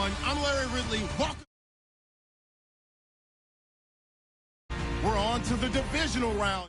everyone. I'm Larry Ridley. Welcome. We're on to the divisional round.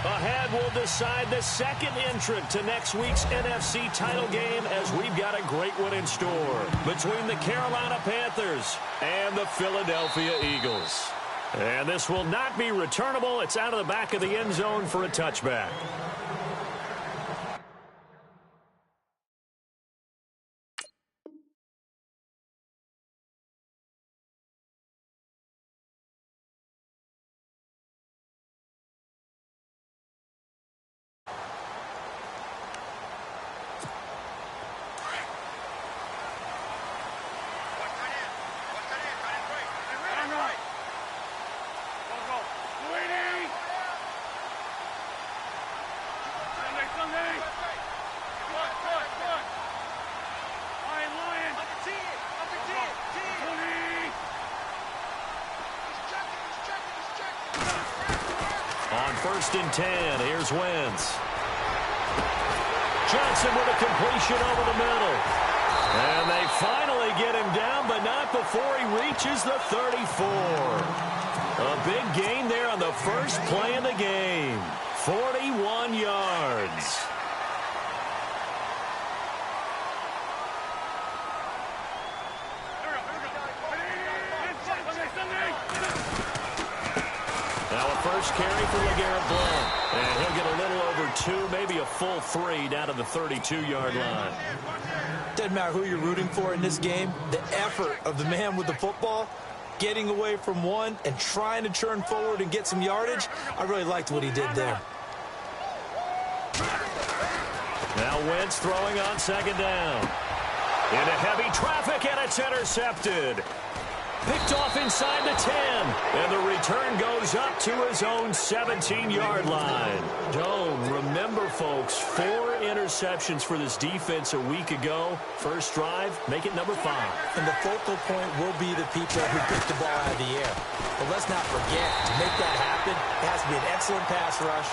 Ahead, we'll decide the second entrant to next week's NFC title game, as we've got a great one in store between the Carolina Panthers and the Philadelphia Eagles. And this will not be returnable. It's out of the back of the end zone for a touchback. On 1st and 10, here's Wentz. Johnson with a completion over the middle. And they finally get him down, but not before he reaches the 34. A big gain there on the first play of the game. 41 yards. Now a first carry for LeGarrette Blount. And he'll get a little over 2, maybe a full 3 down to the 32-yard line. Doesn't matter who you're rooting for in this game. The effort of the man with the football, getting away from one and trying to turn forward and get some yardage, I really liked what he did there. Now Wentz throwing on 2nd down. Into heavy traffic, and it's intercepted. Picked off inside the 10, and the return goes up to his own 17-yard line. Don't remember, folks, 4 interceptions for this defense a week ago. First drive, make it number 5. And the focal point will be the people who pick the ball out of the air. But let's not forget, to make that happen, it has to be an excellent pass rush,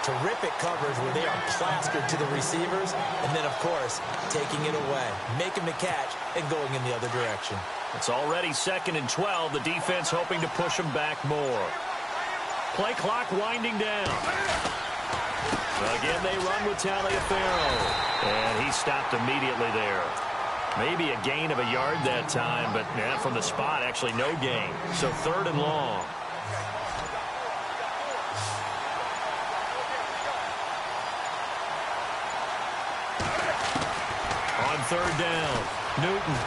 terrific coverage where they are plastered to the receivers, and then, of course, taking it away, making the catch, and going in the other direction. It's already 2nd and 12. The defense hoping to push them back more. Play clock winding down. Again, they run with Taliaferro. And he stopped immediately there. Maybe a gain of a yard that time, but from the spot, actually no gain. So 3rd and long. On 3rd down, Newton.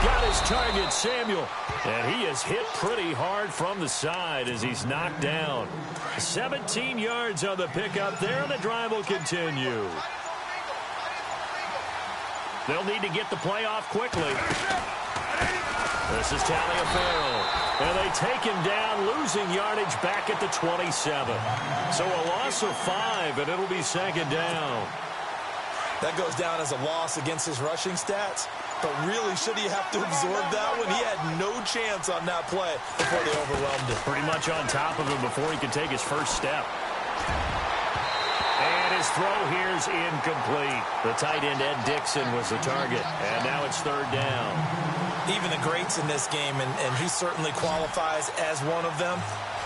Got his target, Samuel. And he is hit pretty hard from the side as he's knocked down. 17 yards on the pickup there, and the drive will continue. They'll need to get the play off quickly. This is Taliaferro. And they take him down, losing yardage back at the 27. So a loss of 5, and it'll be 2nd down. That goes down as a loss against his rushing stats. But really, should he have to absorb that one? He had no chance on that play before they overwhelmed him. Pretty much on top of him before he could take his first step. And his throw here's incomplete. The tight end, Ed Dixon, was the target. And now it's 3rd down. Even the greats in this game, and he certainly qualifies as one of them,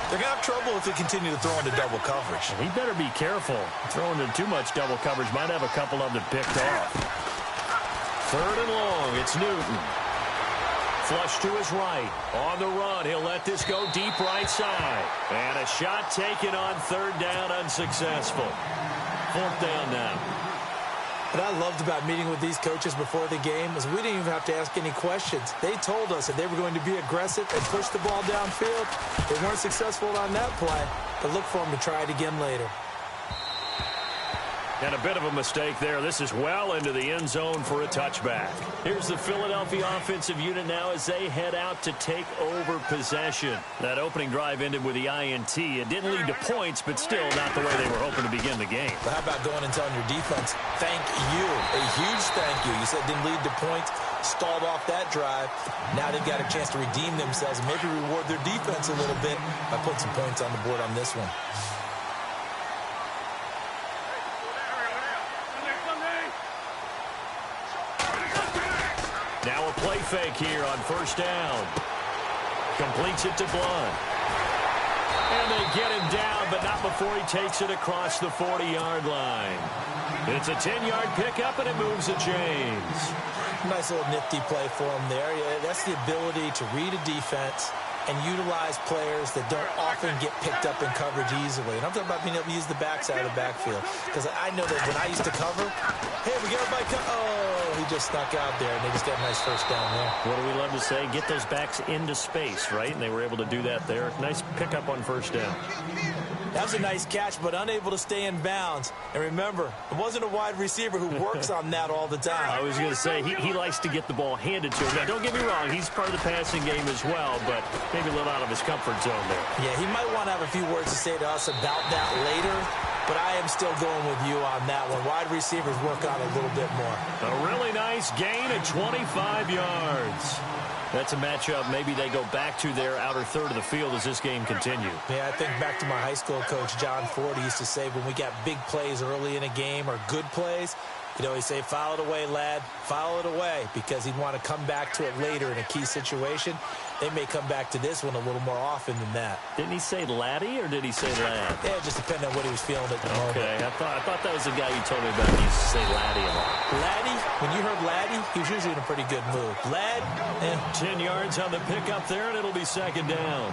they're going to have trouble if they continue to throw into double coverage. He better be careful. Throwing into too much double coverage might have a couple of them picked off. 3rd and long, it's Newton. Flush to his right. On the run, he'll let this go deep right side. And a shot taken on 3rd down, unsuccessful. 4th down now. What I loved about meeting with these coaches before the game is we didn't even have to ask any questions. They told us that they were going to be aggressive and push the ball downfield. They weren't successful on that play, but look for them to try it again later. And a bit of a mistake there. This is well into the end zone for a touchback. Here's the Philadelphia offensive unit now as they head out to take over possession. That opening drive ended with the INT. It didn't lead to points, but still not the way they were hoping to begin the game. But how about going and telling your defense, thank you, a huge thank you. You said it didn't lead to points, stalled off that drive. Now they've got a chance to redeem themselves and maybe reward their defense a little bit by putting some points on the board on this one. Now a play fake here on first down. Completes it to Blunt. And they get him down, but not before he takes it across the 40-yard line. It's a 10-yard pickup, and it moves to James. Nice little nifty play for him there. Yeah, that's the ability to read a defense and utilize players that don't often get picked up in coverage easily. And I'm talking about being able to use the backside of the backfield. Because I know that when I used to cover, hey, we got everybody oh, he just snuck out there, and they just got a nice first down there. What do we love to say? Get those backs into space, right? And they were able to do that there. Nice pickup on first down. That was a nice catch, but unable to stay in bounds. And remember, it wasn't a wide receiver who works on that all the time. I was going to say, he likes to get the ball handed to him. Now, don't get me wrong, he's part of the passing game as well, but maybe a little out of his comfort zone there. Yeah, he might want to have a few words to say to us about that later, but I am still going with you on that one. Wide receivers work on a little bit more. A really nice gain of 25 yards. That's a matchup maybe they go back to their outer third of the field as this game continues. Yeah, I think back to my high school coach, John Ford. He used to say when we got big plays early in a game or good plays, you know, he'd say, file it away, lad, file it away, because he'd want to come back to it later in a key situation. They may come back to this one a little more often than that. Didn't he say laddie or did he say lad? Yeah, it just depended on what he was feeling at the moment. Okay, I thought that was the guy you told me about. He used to say laddie a lot. Laddie, when you heard laddie, he was usually in a pretty good mood. Lad, 10 yards on the pickup there, and it'll be second down.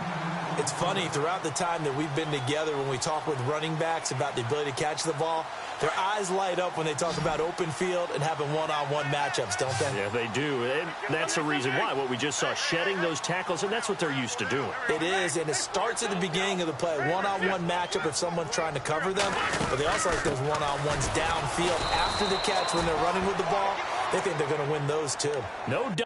It's funny, throughout the time that we've been together, when we talk with running backs about the ability to catch the ball, their eyes light up when they talk about open field and having one-on-one matchups, don't they? Yeah, they do. And that's the reason why. What we just saw, shedding those tackles, and that's what they're used to doing. It is, and it starts at the beginning of the play. One-on-one matchup if someone's trying to cover them, but they also like those one-on-ones downfield after the catch when they're running with the ball. They think they're going to win those, too. No doubt.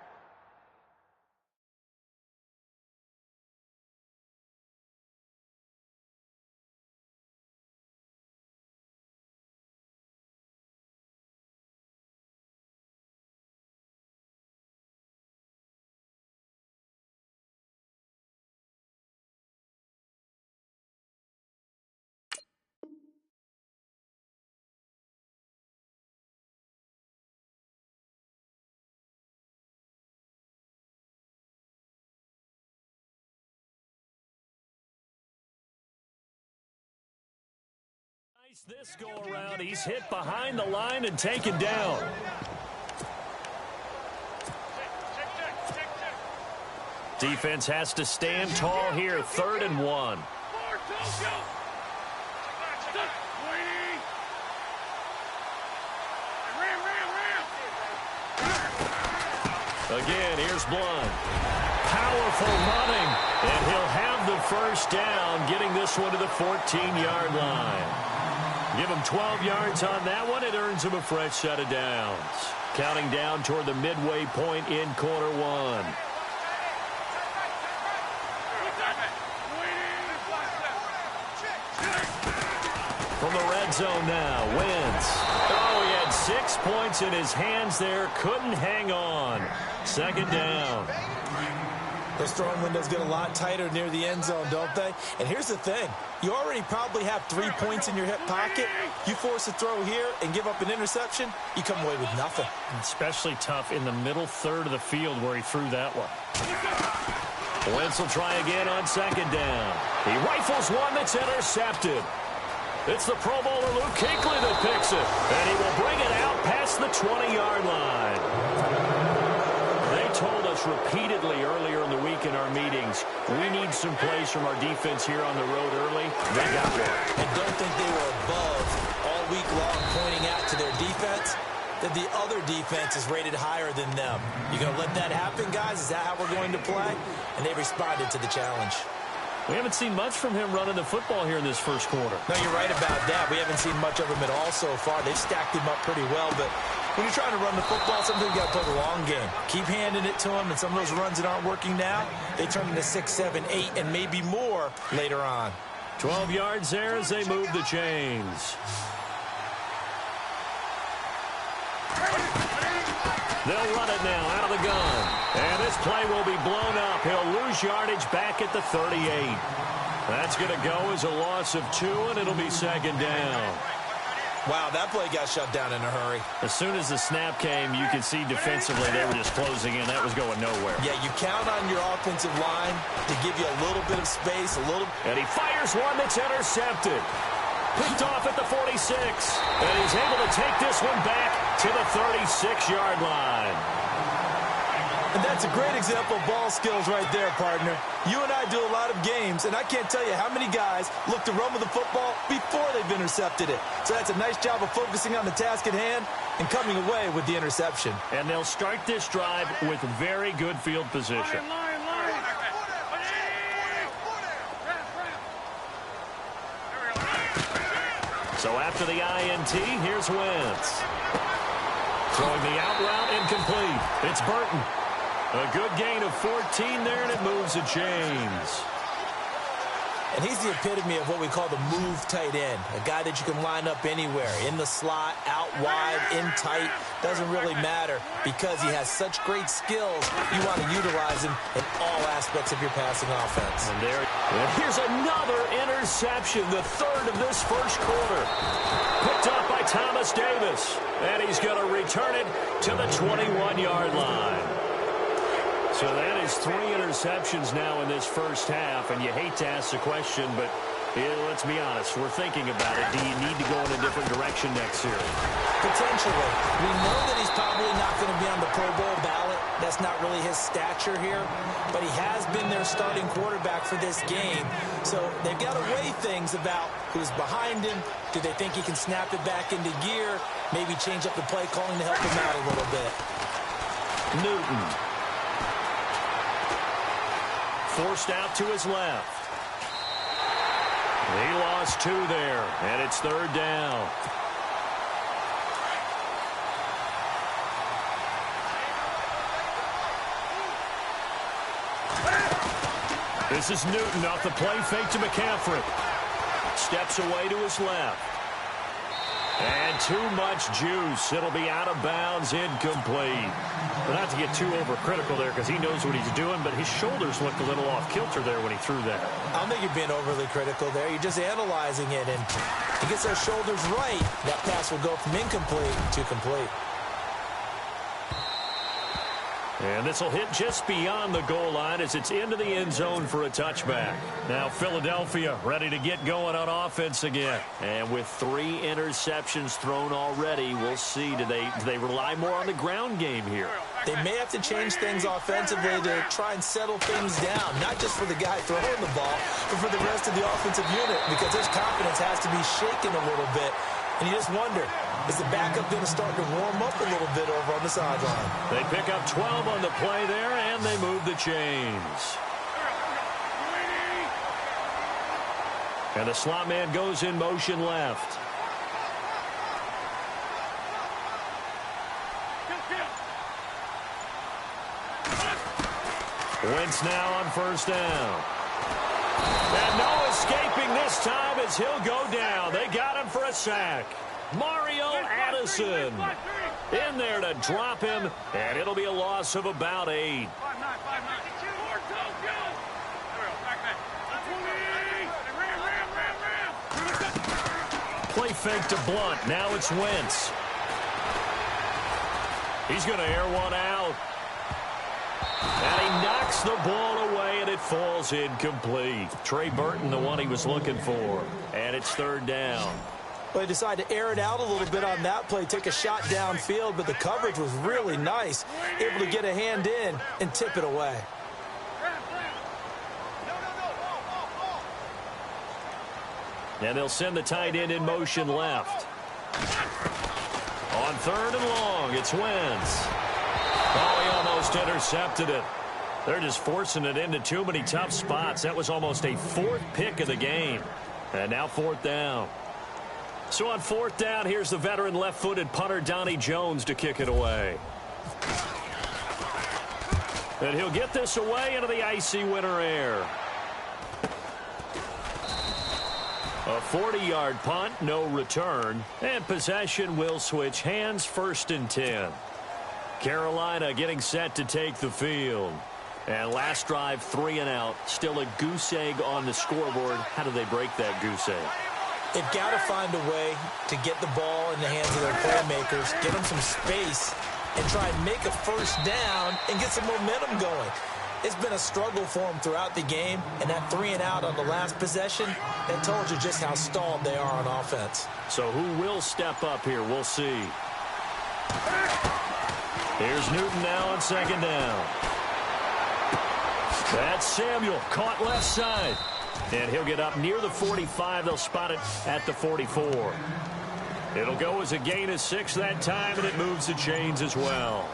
This go around, he's hit behind the line and taken down. Defense has to stand tall here, 3rd and 1. Again, here's Blunt. Powerful running, and he'll have the first down, getting this one to the 14-yard line. Give him 12 yards on that one. It earns him a fresh set of downs. Counting down toward the midway point in quarter 1. From the red zone now, Wentz. Oh, he had 6 points in his hands there. Couldn't hang on. Second down. Those throwing windows get a lot tighter near the end zone, don't they? And here's the thing. You already probably have 3 points in your hip pocket. You force a throw here and give up an interception, you come away with nothing. Especially tough in the middle third of the field where he threw that one. Wentz will try again on second down. He rifles one that's intercepted. It's the Pro Bowler Luke Kuechly that picks it. And he will bring it out past the 20-yard line. They told us repeatedly earlier in the week in our meetings, we need some plays from our defense here on the road early. They got one. And don't think they were above all week long pointing out to their defense that the other defense is rated higher than them. You going to let that happen, guys? Is that how we're going to play? And they responded to the challenge. We haven't seen much from him running the football here in this first quarter. No, you're right about that. We haven't seen much of him at all so far. They've stacked him up pretty well, but when you're trying to run the football, sometimes you got to play the long game. Keep handing it to him, and some of those runs that aren't working now, they turn into 6, 7, 8, and maybe more later on. 12 yards there as they move the chains. They'll run it now out of the gun. And this play will be blown up. He'll lose yardage back at the 38. That's going to go as a loss of 2, and it'll be second down. Wow, that play got shut down in a hurry. As soon as the snap came, you could see defensively they were just closing in. That was going nowhere. Yeah, you count on your offensive line to give you a little bit of space, And he fires one that's intercepted. Picked off at the 46. And he's able to take this one back to the 36-yard line. And that's a great example of ball skills right there, partner. You and I do a lot of games, and I can't tell you how many guys look to run with the football before they've intercepted it. So that's a nice job of focusing on the task at hand and coming away with the interception. And they'll start this drive with very good field position. So after the INT, here's Wentz. Throwing the out route incomplete. It's Burton. A good gain of 14 there, and it moves the chains. And he's the epitome of what we call the move tight end. A guy that you can line up anywhere. In the slot, out wide, in tight. Doesn't really matter because he has such great skills. You want to utilize him in all aspects of your passing offense. And here's another interception, the third of this first quarter. Picked up by Thomas Davis. And he's going to return it to the 21-yard line. So that is 3 interceptions now in this first half, and you hate to ask the question, but let's be honest, we're thinking about it. Do you need to go in a different direction next year? Potentially. We know that he's probably not going to be on the Pro Bowl ballot. That's not really his stature here, but he has been their starting quarterback for this game. So they've got to weigh things about who's behind him. Do they think he can snap it back into gear? Maybe change up the play calling to help him out a little bit. Newton. Forced out to his left. He lost 2 there, and it's third down. This is Newton off the play fake to McCaffrey. Steps away to his left. And too much juice. It'll be out of bounds, incomplete. But not to get too overcritical there because he knows what he's doing, but his shoulders looked a little off kilter there when he threw that. I don't think you're being overly critical there. You're just analyzing it, and he gets those shoulders right. That pass will go from incomplete to complete. And this will hit just beyond the goal line as it's into the end zone for a touchback. Now Philadelphia ready to get going on offense again. And with 3 interceptions thrown already, we'll see. Do they rely more on the ground game here? They may have to change things offensively to try and settle things down, not just for the guy throwing the ball, but for the rest of the offensive unit, because his confidence has to be shaken a little bit. And you just wonder, is the backup going to start to warm up a little bit over on the sideline? They pick up 12 on the play there, and they move the chains. And the slot man goes in motion left. Wentz now on first down. And no escaping this time as he'll go down. They got him for a sack. Mario Addison in there to drop him, and it'll be a loss of about 8. Play fake to Blunt. Now it's Wentz. He's going to air one out. And he knocks the ball away, and it falls incomplete. Trey Burton, the one he was looking for. And it's third down. Well, he decided to air it out a little bit on that play, take a shot downfield, but the coverage was really nice. Able to get a hand in and tip it away. And they'll send the tight end in motion left. On third and long, it's Wentz. Oh, he almost intercepted it. They're just forcing it into too many tough spots. That was almost a fourth pick of the game. And now fourth down. So on fourth down, here's the veteran left-footed punter Donnie Jones to kick it away. And he'll get this away into the icy winter air. A 40-yard punt, no return. And possession will switch hands, 1st and 10. Carolina getting set to take the field. And last drive, 3 and out. Still a goose egg on the scoreboard. How do they break that goose egg? They've got to find a way to get the ball in the hands of their playmakers, get them some space, and try and make a first down and get some momentum going. It's been a struggle for them throughout the game, and that 3 and out on the last possession, that told you just how stalled they are on offense. So who will step up here? We'll see. Here's Newton now on 2nd down. That's Samuel, caught left side. And he'll get up near the 45. They'll spot it at the 44. It'll go as a gain of 6 that time, and it moves the chains as well.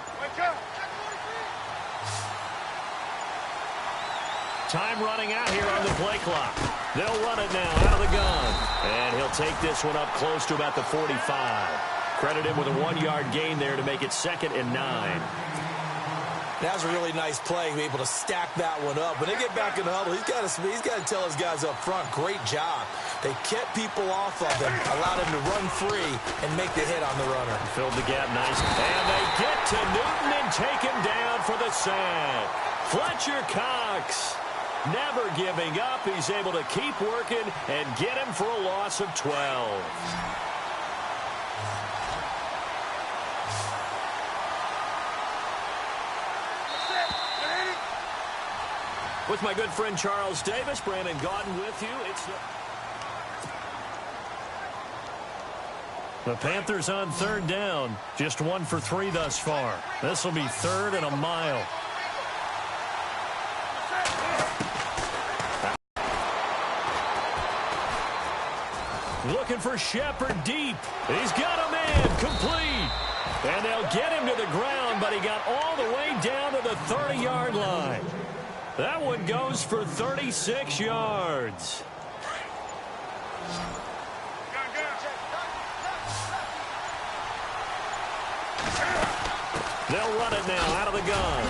Time running out here on the play clock. They'll run it now out of the gun. And he'll take this one up close to about the 45. Credit him with a 1-yard gain there to make it 2nd and 9. That was a really nice play, able to stack that one up. When they get back in the huddle, he's got to tell his guys up front, great job. They kept people off of him, allowed him to run free and make the hit on the runner. Filled the gap nice. And they get to Newton and take him down for the sack. Fletcher Cox, never giving up. He's able to keep working and get him for a loss of 12. With my good friend Charles Davis, Brandon Gaudin with you. It's the Panthers on 3rd down. Just 1 for 3 thus far. This will be 3rd and a mile. Looking for Shepard deep. He's got a man complete. And they'll get him to the ground, but he got all the way down to the 30-yard line. That one goes for 36 yards. They'll run it now out of the gun.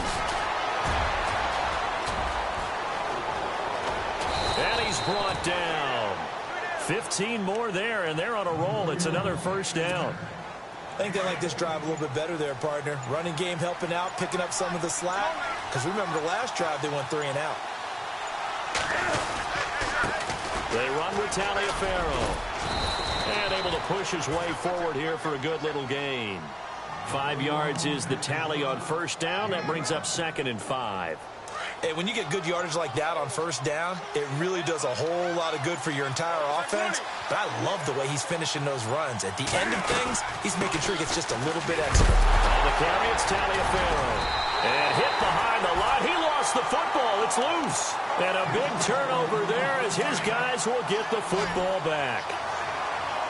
And he's brought down. 15 more there, and they're on a roll. It's another 1st down. I think they like this drive a little bit better there, partner. Running game helping out, picking up some of the slack. Because remember, the last drive, they went 3 and out. They run with Taliaferro. And able to push his way forward here for a good little gain. 5 yards is the tally on 1st down. That brings up 2nd and 5. Hey, when you get good yardage like that on 1st down, it really does a whole lot of good for your entire offense. But I love the way he's finishing those runs. At the end of things, he's making sure he gets just a little bit extra. On the carry, it's Taliaferro. And hit behind the line. He lost the football. It's loose. And a big turnover there as his guys will get the football back.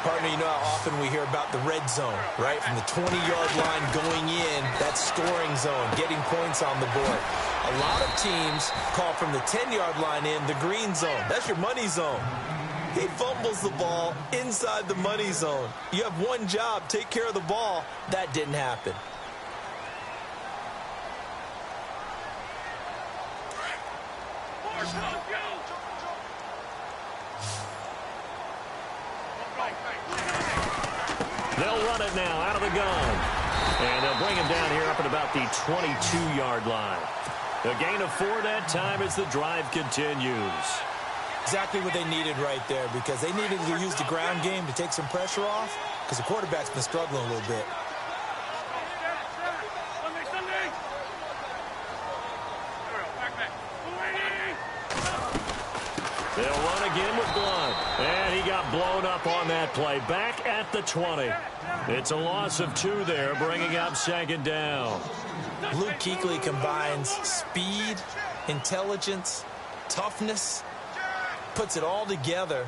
Partner, you know how often we hear about the red zone, right? From the 20-yard line going in, that scoring zone, getting points on the board. A lot of teams call from the 10-yard line in the green zone. That's your money zone. He fumbles the ball inside the money zone. You have one job, take care of the ball. That didn't happen. They'll run it now out of the gun. And they'll bring him down here up at about the 22-yard line. A gain of 4 that time as the drive continues. Exactly what they needed right there, because they needed to use the ground game to take some pressure off, because the quarterback's been struggling a little bit. They'll run again with Blunt. And he got blown up on that play. Back at the 20. It's a loss of 2 there, bringing up 2nd down. Luke Kuechly combines speed, intelligence, toughness, puts it all together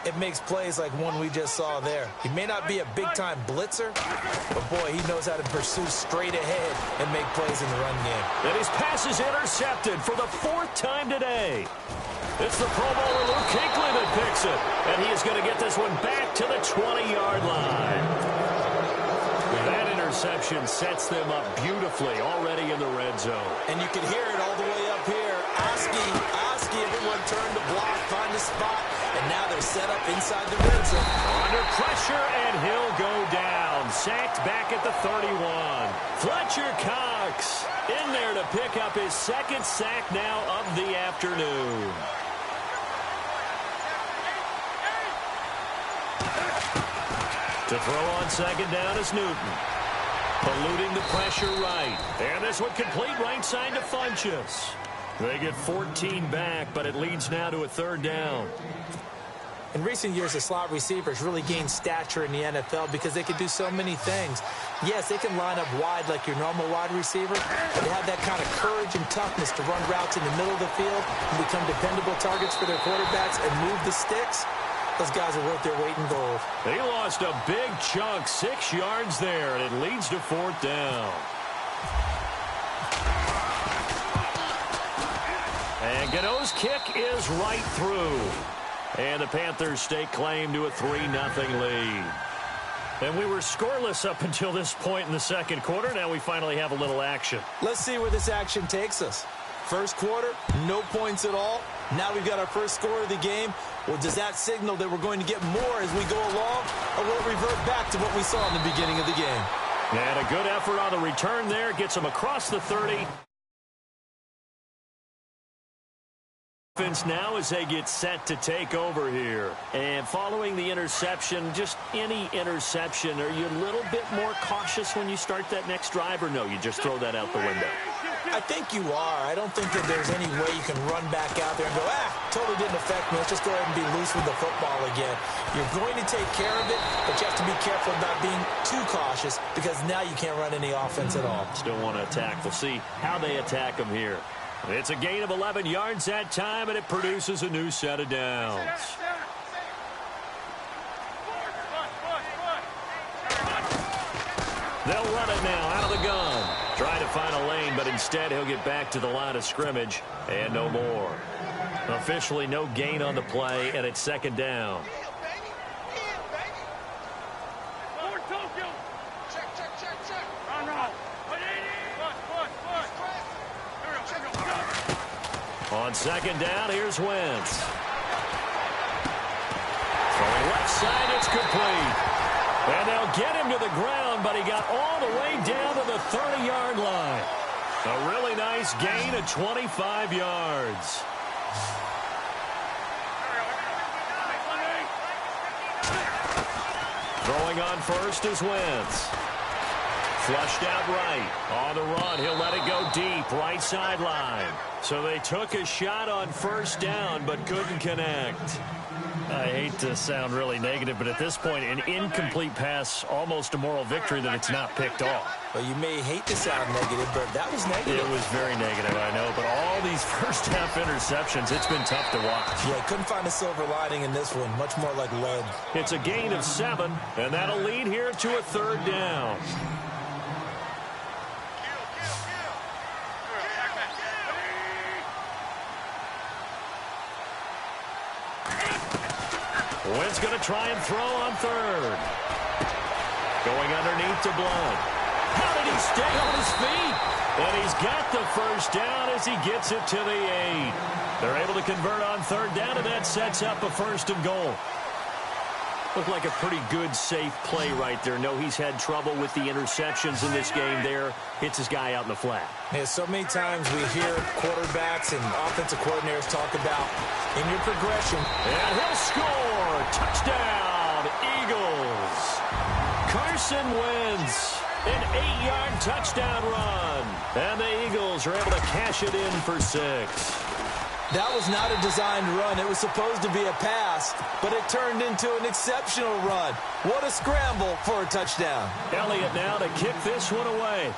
it makes plays like one we just saw there. He may not be a big-time blitzer, but, boy, he knows how to pursue straight ahead and make plays in the run game. And his pass is intercepted for the 4th time today. It's the Pro Bowler Luke Kuechly that picks it, and he is going to get this one back to the 20-yard line. That interception sets them up beautifully already in the red zone. And you can hear it all the way up here. Oski, everyone turned to block, find a spot, and now they're set up inside the red zone. Under pressure, and he'll go down. Sacked back at the 31. Fletcher Cox in there to pick up his 2nd sack now of the afternoon. To throw on 2nd down is Newton. Eluding the pressure right. And this one complete right side to Funchess. They get 14 back, but it leads now to a 3rd down. In recent years, the slot receivers really gained stature in the NFL because they can do so many things. Yes, they can line up wide like your normal wide receiver, but they have that kind of courage and toughness to run routes in the middle of the field and become dependable targets for their quarterbacks and move the sticks. Those guys are worth their weight in gold. They lost a big chunk, 6 yards there, and it leads to 4th down. And Gano's kick is right through. And the Panthers stake claim to a 3-0 lead. And we were scoreless up until this point in the 2nd quarter. Now we finally have a little action. Let's see where this action takes us. First quarter, no points at all. Now we've got our first score of the game. Well, does that signal that we're going to get more as we go along, or will it revert back to what we saw in the beginning of the game? And a good effort on the return there. Gets them across the 30. Offense now as they get set to take over here. And following the interception, just any interception, are you a little bit more cautious when you start that next drive, or no, you just throw that out the window? I think you are. I don't think that there's any way you can run back out there and go, totally didn't affect me. Let's just go ahead and be loose with the football again. You're going to take care of it, but you have to be careful about being too cautious because now you can't run any offense at all. Still want to attack. We'll see how they attack them here. It's a gain of 11 yards that time, and it produces a new set of downs. They'll run it now out of the gun. Trying to find a lane, but instead he'll get back to the line of scrimmage and no more. Officially no gain on the play, and it's 2nd down. On 2nd down, here's Wentz. Throwing left side, it's complete. And they'll get him to the ground, but he got all the way down to the 30-yard line. A really nice gain of 25 yards. Throwing on first is Wentz. Flushed out right. On the run, he'll let it go deep, right sideline. So they took a shot on 1st down, but couldn't connect. I hate to sound really negative, but at this point, an incomplete pass, almost a moral victory that it's not picked off. Well, you may hate to sound negative, but that was negative. It was very negative, I know. But all these first-half interceptions, it's been tough to watch. Yeah, couldn't find a silver lining in this one. Much more like lead. It's a gain of 7, and that'll lead here to a 3rd down. Wentz going to try and throw on 3rd. Going underneath to Blunt. How did he stay on his feet? And he's got the 1st down as he gets it to the 8. They're able to convert on 3rd down, and that sets up a 1st and goal. Looked like a pretty good, safe play right there. No, he's had trouble with the interceptions in this game there. Hits his guy out in the flat. Yeah, so many times we hear quarterbacks and offensive coordinators talk about in your progression. And he'll score. Touchdown, Eagles. Carson Wentz, an 8-yard touchdown run. And the Eagles are able to cash it in for 6. That was not a designed run. It was supposed to be a pass, but it turned into an exceptional run. What a scramble for a touchdown. Elliott now to kick this one away.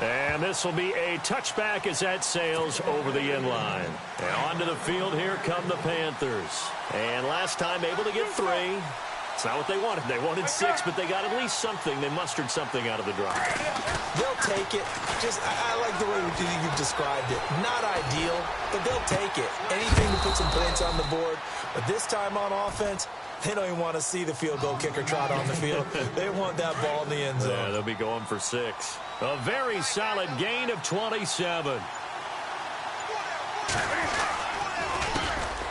And this will be a touchback as that sails over the end line. And onto the field, here come the Panthers. And last time able to get 3. It's not what they wanted. They wanted 6, but they got at least something. They mustered something out of the drive. They'll take it. I like the way you described it. Not ideal, but they'll take it. Anything to put some points on the board. But this time on offense, they don't even want to see the field goal kicker trot on the field. They want that ball in the end zone. Yeah, they'll be going for 6. A very solid gain of 27.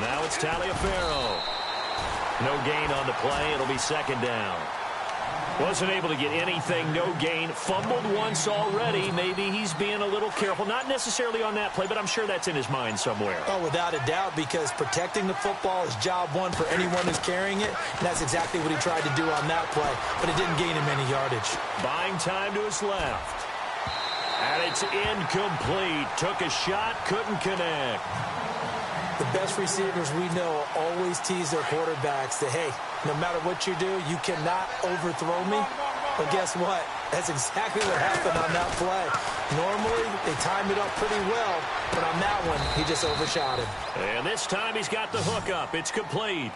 Now it's Taliaferro. No gain on the play. It'll be second down. Wasn't able to get anything. No gain. Fumbled once already. Maybe he's being a little careful. Not necessarily on that play, but I'm sure that's in his mind somewhere. Oh, without a doubt, because protecting the football is job one for anyone who's carrying it. And that's exactly what he tried to do on that play, but it didn't gain him any yardage. Buying time to his left. And it's incomplete. Took a shot, couldn't connect. The best receivers we know always tease their quarterbacks that, hey, no matter what you do, you cannot overthrow me. But guess what? That's exactly what happened on that play. Normally, they time it up pretty well, but on that one, he just overshot him. And this time he's got the hook up. It's complete.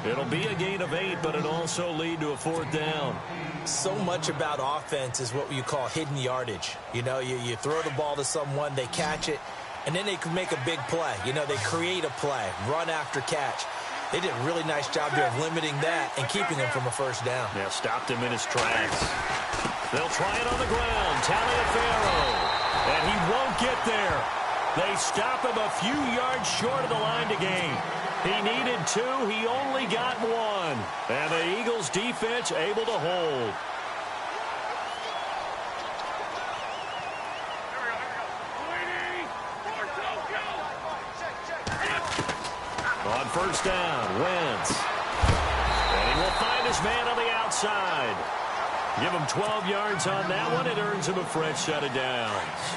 It'll be a gain of 8, but it'll also lead to a 4th down. So much about offense is what you call hidden yardage. You know, you throw the ball to someone, they catch it, and then they can make a big play. You know, they create a play, run after catch. They did a really nice job there of limiting that and keeping him from a 1st down. Yeah, stopped him in his tracks. They'll try it on the ground. Taliaferro. And he won't get there. They stop him a few yards short of the line to gain. He needed 2. He only got 1. And the Eagles defense able to hold. On 1st down, Wentz. And he will find his man on the outside. Give him 12 yards on that one. It earns him a fresh set of downs.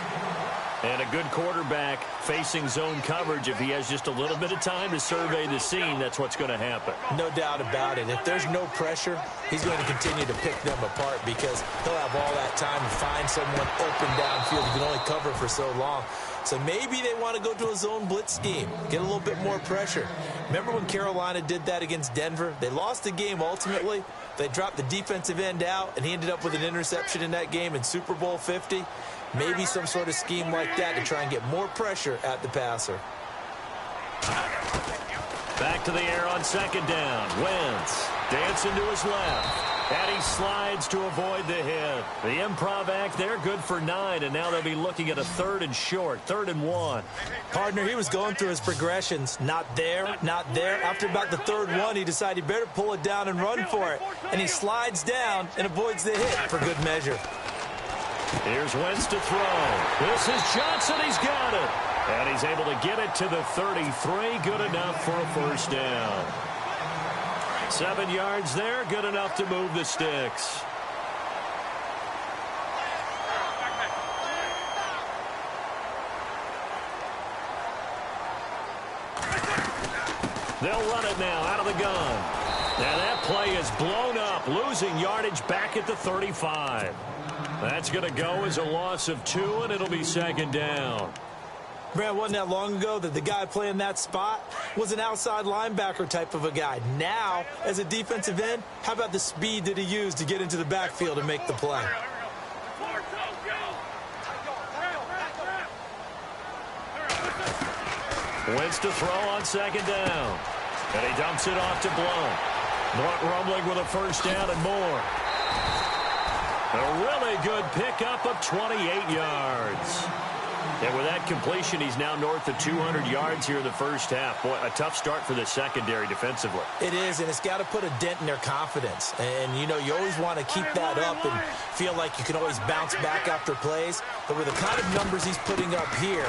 And a good quarterback facing zone coverage, if he has just a little bit of time to survey the scene, that's what's going to happen. No doubt about it. If there's no pressure, he's going to continue to pick them apart because he'll have all that time to find someone open downfield. He can only cover for so long. So maybe they want to go to a zone blitz scheme, get a little bit more pressure. Remember when Carolina did that against Denver? They lost the game ultimately. They dropped the defensive end out, and he ended up with an interception in that game in Super Bowl 50. Maybe some sort of scheme like that to try and get more pressure at the passer. Back to the air on 2nd down. Wentz dancing to his left. And he slides to avoid the hit. The improv act there, good for 9, and now they'll be looking at a 3rd and short, 3rd and 1. Partner, he was going through his progressions. Not there, not there. After about the 3rd one, he decided he better pull it down and run for it. And he slides down and avoids the hit for good measure. Here's Wentz to throw. This is Johnson. He's got it. And he's able to get it to the 33. Good enough for a 1st down. 7 yards there. Good enough to move the sticks. They'll run it now out of the gun. And that play is blown up, losing yardage back at the 35. That's going to go as a loss of 2, and it'll be 2nd down. Man, wasn't that long ago that the guy playing that spot was an outside linebacker type of a guy. Now, as a defensive end, how about the speed that he used to get into the backfield and make the play? Wentz to throw on 2nd down. And he dumps it off to Blount. Blount rumbling with a 1st down and more. A really good pickup of 28 yards. And with that completion, he's now north of 200 yards here in the 1st half. Boy, a tough start for the secondary defensively. It is, and it's got to put a dent in their confidence. And, you know, you always want to keep that up and feel like you can always bounce back after plays. But with the kind of numbers he's putting up here,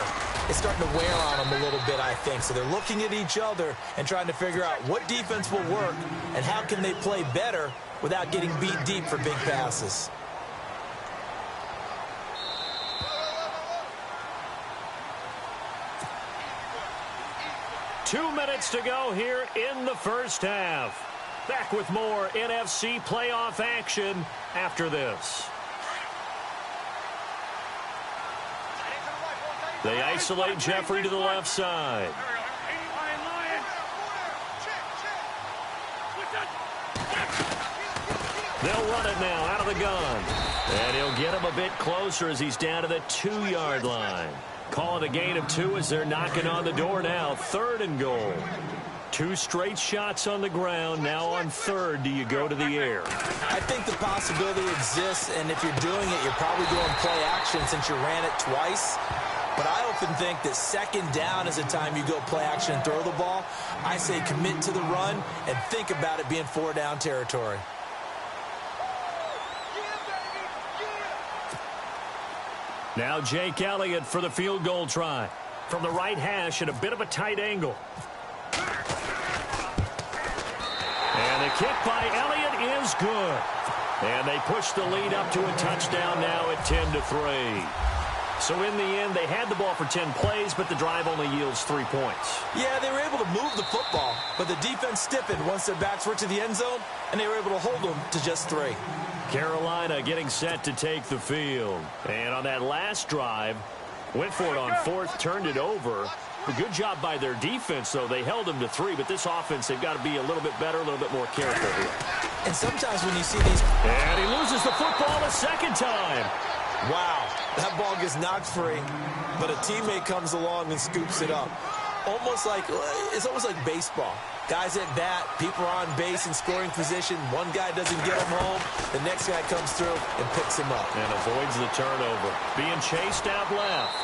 it's starting to wear on them a little bit, I think. So they're looking at each other and trying to figure out what defense will work and how can they play better without getting beat deep for big passes. Two minutes to go here in the 1st half. Back with more NFC playoff action after this. They isolate Jeffrey to the left side. They'll run it now out of the gun. And he'll get him a bit closer as he's down to the 2-yard line. Call it a gain of 2 as they're knocking on the door now. 3rd and goal. 2 straight shots on the ground. Now on 3rd, do you go to the air? I think the possibility exists, and if you're doing it, you're probably going play action since you ran it twice. But I often think that 2nd down is the time you go play action and throw the ball. I say commit to the run and think about it being 4-down territory. Now Jake Elliott for the field goal try. From the right hash at a bit of a tight angle. And the kick by Elliott is good. And they push the lead up to a touchdown now at 10-3. So in the end, they had the ball for 10 plays, but the drive only yields 3 points. Yeah, they were able to move the football, but the defense stiffened once their backs were to the end zone, and they were able to hold them to just 3. Carolina getting set to take the field. And on that last drive, went for it on 4th, turned it over. A good job by their defense, though. They held them to 3, but this offense, they've got to be a little bit better, a little bit more careful here. And sometimes when you see these... And he loses the football a 2nd time. Wow, that ball gets knocked free, but a teammate comes along and scoops it up. It's almost like baseball. Guys at bat, people are on base in scoring position. One guy doesn't get him home. The next guy comes through and picks him up. And avoids the turnover. Being chased out left.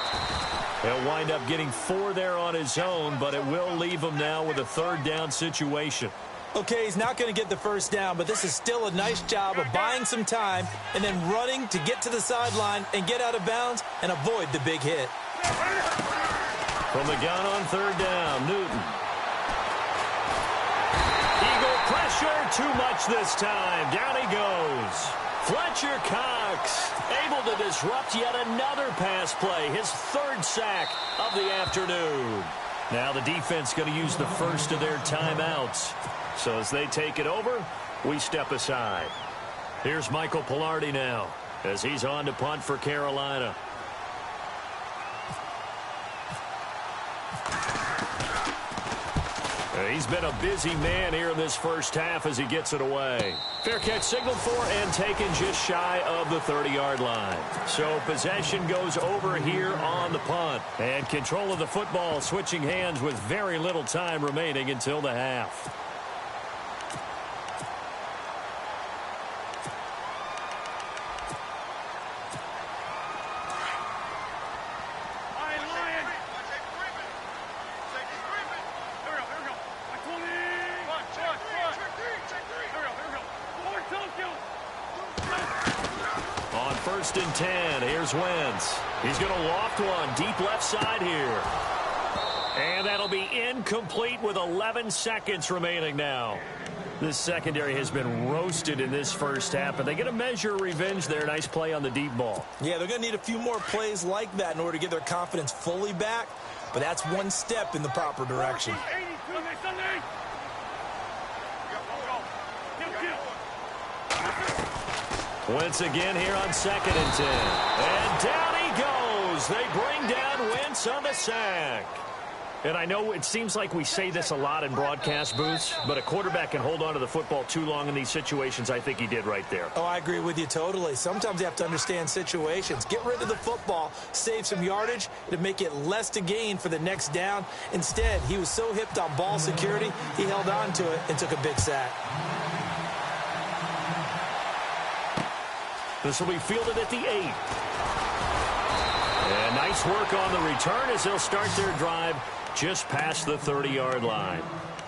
He'll wind up getting 4 there on his own, but it will leave him now with a 3rd down situation. Okay, he's not going to get the 1st down, but this is still a nice job of buying some time and then running to get to the sideline and get out of bounds and avoid the big hit. From the gun on 3rd down, Newton. Eagle pressure, too much this time. Down he goes. Fletcher Cox able to disrupt yet another pass play. His 3rd sack of the afternoon. Now the defense going to use the first of their timeouts. So as they take it over, we step aside. Here's Michael Pilardi now as he's on to punt for Carolina. He's been a busy man here in this first half as he gets it away. Fair catch signaled for and taken just shy of the 30-yard line. So possession goes over here on the punt. And control of the football switching hands with very little time remaining until the half. On 1st and 10, here's Wentz. He's going to loft one deep left side here. And that'll be incomplete with 11 seconds remaining now. This secondary has been roasted in this first half, but they get a measure of revenge there. Nice play on the deep ball. Yeah, they're going to need a few more plays like that in order to get their confidence fully back, but that's one step in the proper direction. Wentz again here on 2nd and 10. And down he goes. They bring down Wentz on the sack. And I know it seems like we say this a lot in broadcast booths, but a quarterback can hold on to the football too long in these situations. I think he did right there. Oh, I agree with you totally. Sometimes you have to understand situations. Get rid of the football, save some yardage to make it less to gain for the next down. Instead, he was so hipped on ball security, he held on to it and took a big sack. This will be fielded at the 8. And nice work on the return as they'll start their drive just past the 30-yard line.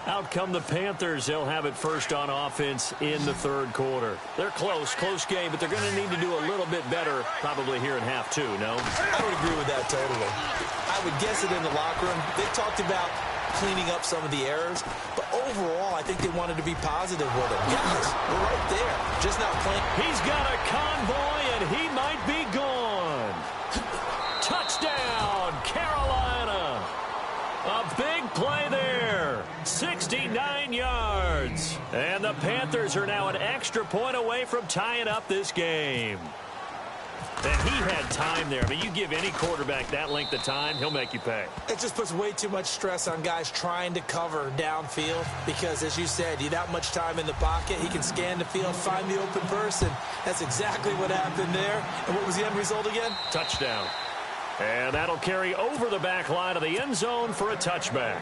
Out come the Panthers. They'll have it first on offense in the 3rd quarter. They're close game, but they're going to need to do a little bit better probably here in half 2, no? I would agree with that totally. I would guess it in the locker room. They talked about cleaning up some of the errors, but overall, I think they wanted to be positive with it. Guys, we're right there, just not playing. He's got a convoy, and he might be gone. Touchdown, Carolina. A big play there. 69 yards. And the Panthers are now an extra point away from tying up this game. And he had time there. I mean, you give any quarterback that length of time, he'll make you pay. It just puts way too much stress on guys trying to cover downfield because, as you said, you that much time in the pocket, he can scan the field, find the open person. That's exactly what happened there. And what was the end result again? Touchdown. And that'll carry over the back line of the end zone for a touchback.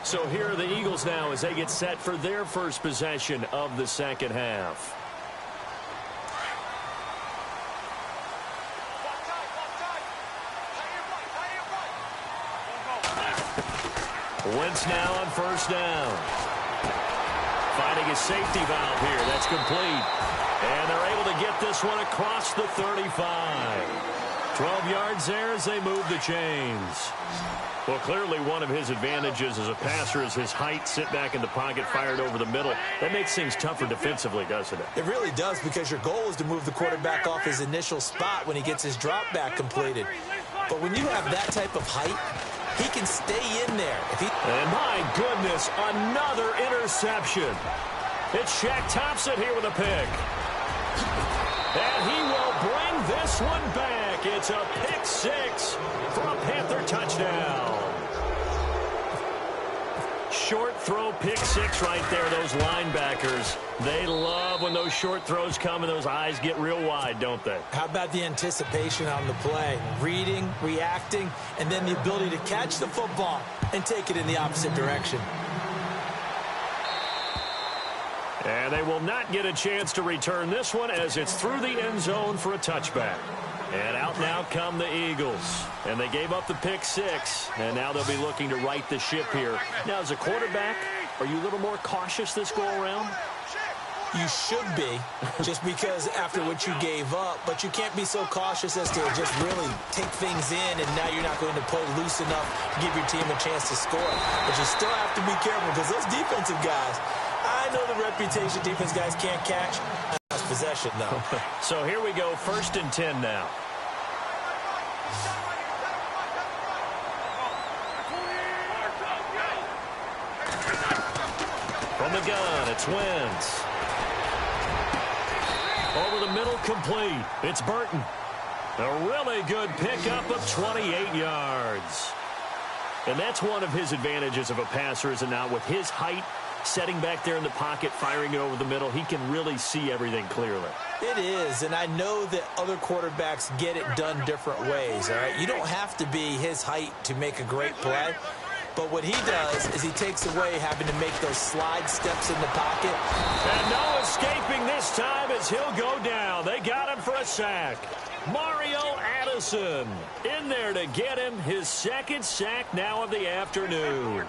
So here are the Eagles now as they get set for their first possession of the second half. Wentz now on first down. Finding his safety valve here. That's complete. And they're able to get this one across the 35. 12 yards there as they move the chains. Well, clearly one of his advantages as a passer is his height, sit back in the pocket, fired over the middle. That makes things tougher defensively, doesn't it? It really does, because your goal is to move the quarterback off his initial spot when he gets his drop back completed. But when you have that type of height, he can stay in there. And my goodness, another interception. It's Shaq Thompson here with a pick. And he will bring this one back. It's a pick six for a Panther touchdown. Short throw, pick six right there. Those linebackers, they love when those short throws come and those eyes get real wide, don't they? How about the anticipation on the play? Reading, reacting, and then the ability to catch the football and take it in the opposite direction. And they will not get a chance to return this one as it's through the end zone for a touchback. And out now come the Eagles. And they gave up the pick six. And now they'll be looking to right the ship here. Now, as a quarterback, are you a little more cautious this go-around? You should be, just because after what you gave up. But you can't be so cautious as to just really take things in, and now you're not going to play loose enough to give your team a chance to score. But you still have to be careful, because those defensive guys, I know the reputation defense guys can't catch. That's possession, though. So here we go, 1st and 10 now. From the gun, it's Wentz. Over the middle, complete. It's Burton. A really good pickup of 28 yards. And that's one of his advantages of a passer, is it not? With his height, setting back there in the pocket, firing it over the middle, he can really see everything clearly. It is, and I know that other quarterbacks get it done different ways, all right? You don't have to be his height to make a great play. But what he does is he takes away having to make those slide steps in the pocket. And no escaping this time as he'll go down. They got him for a sack. Mario Addison in there to get him his second sack now of the afternoon.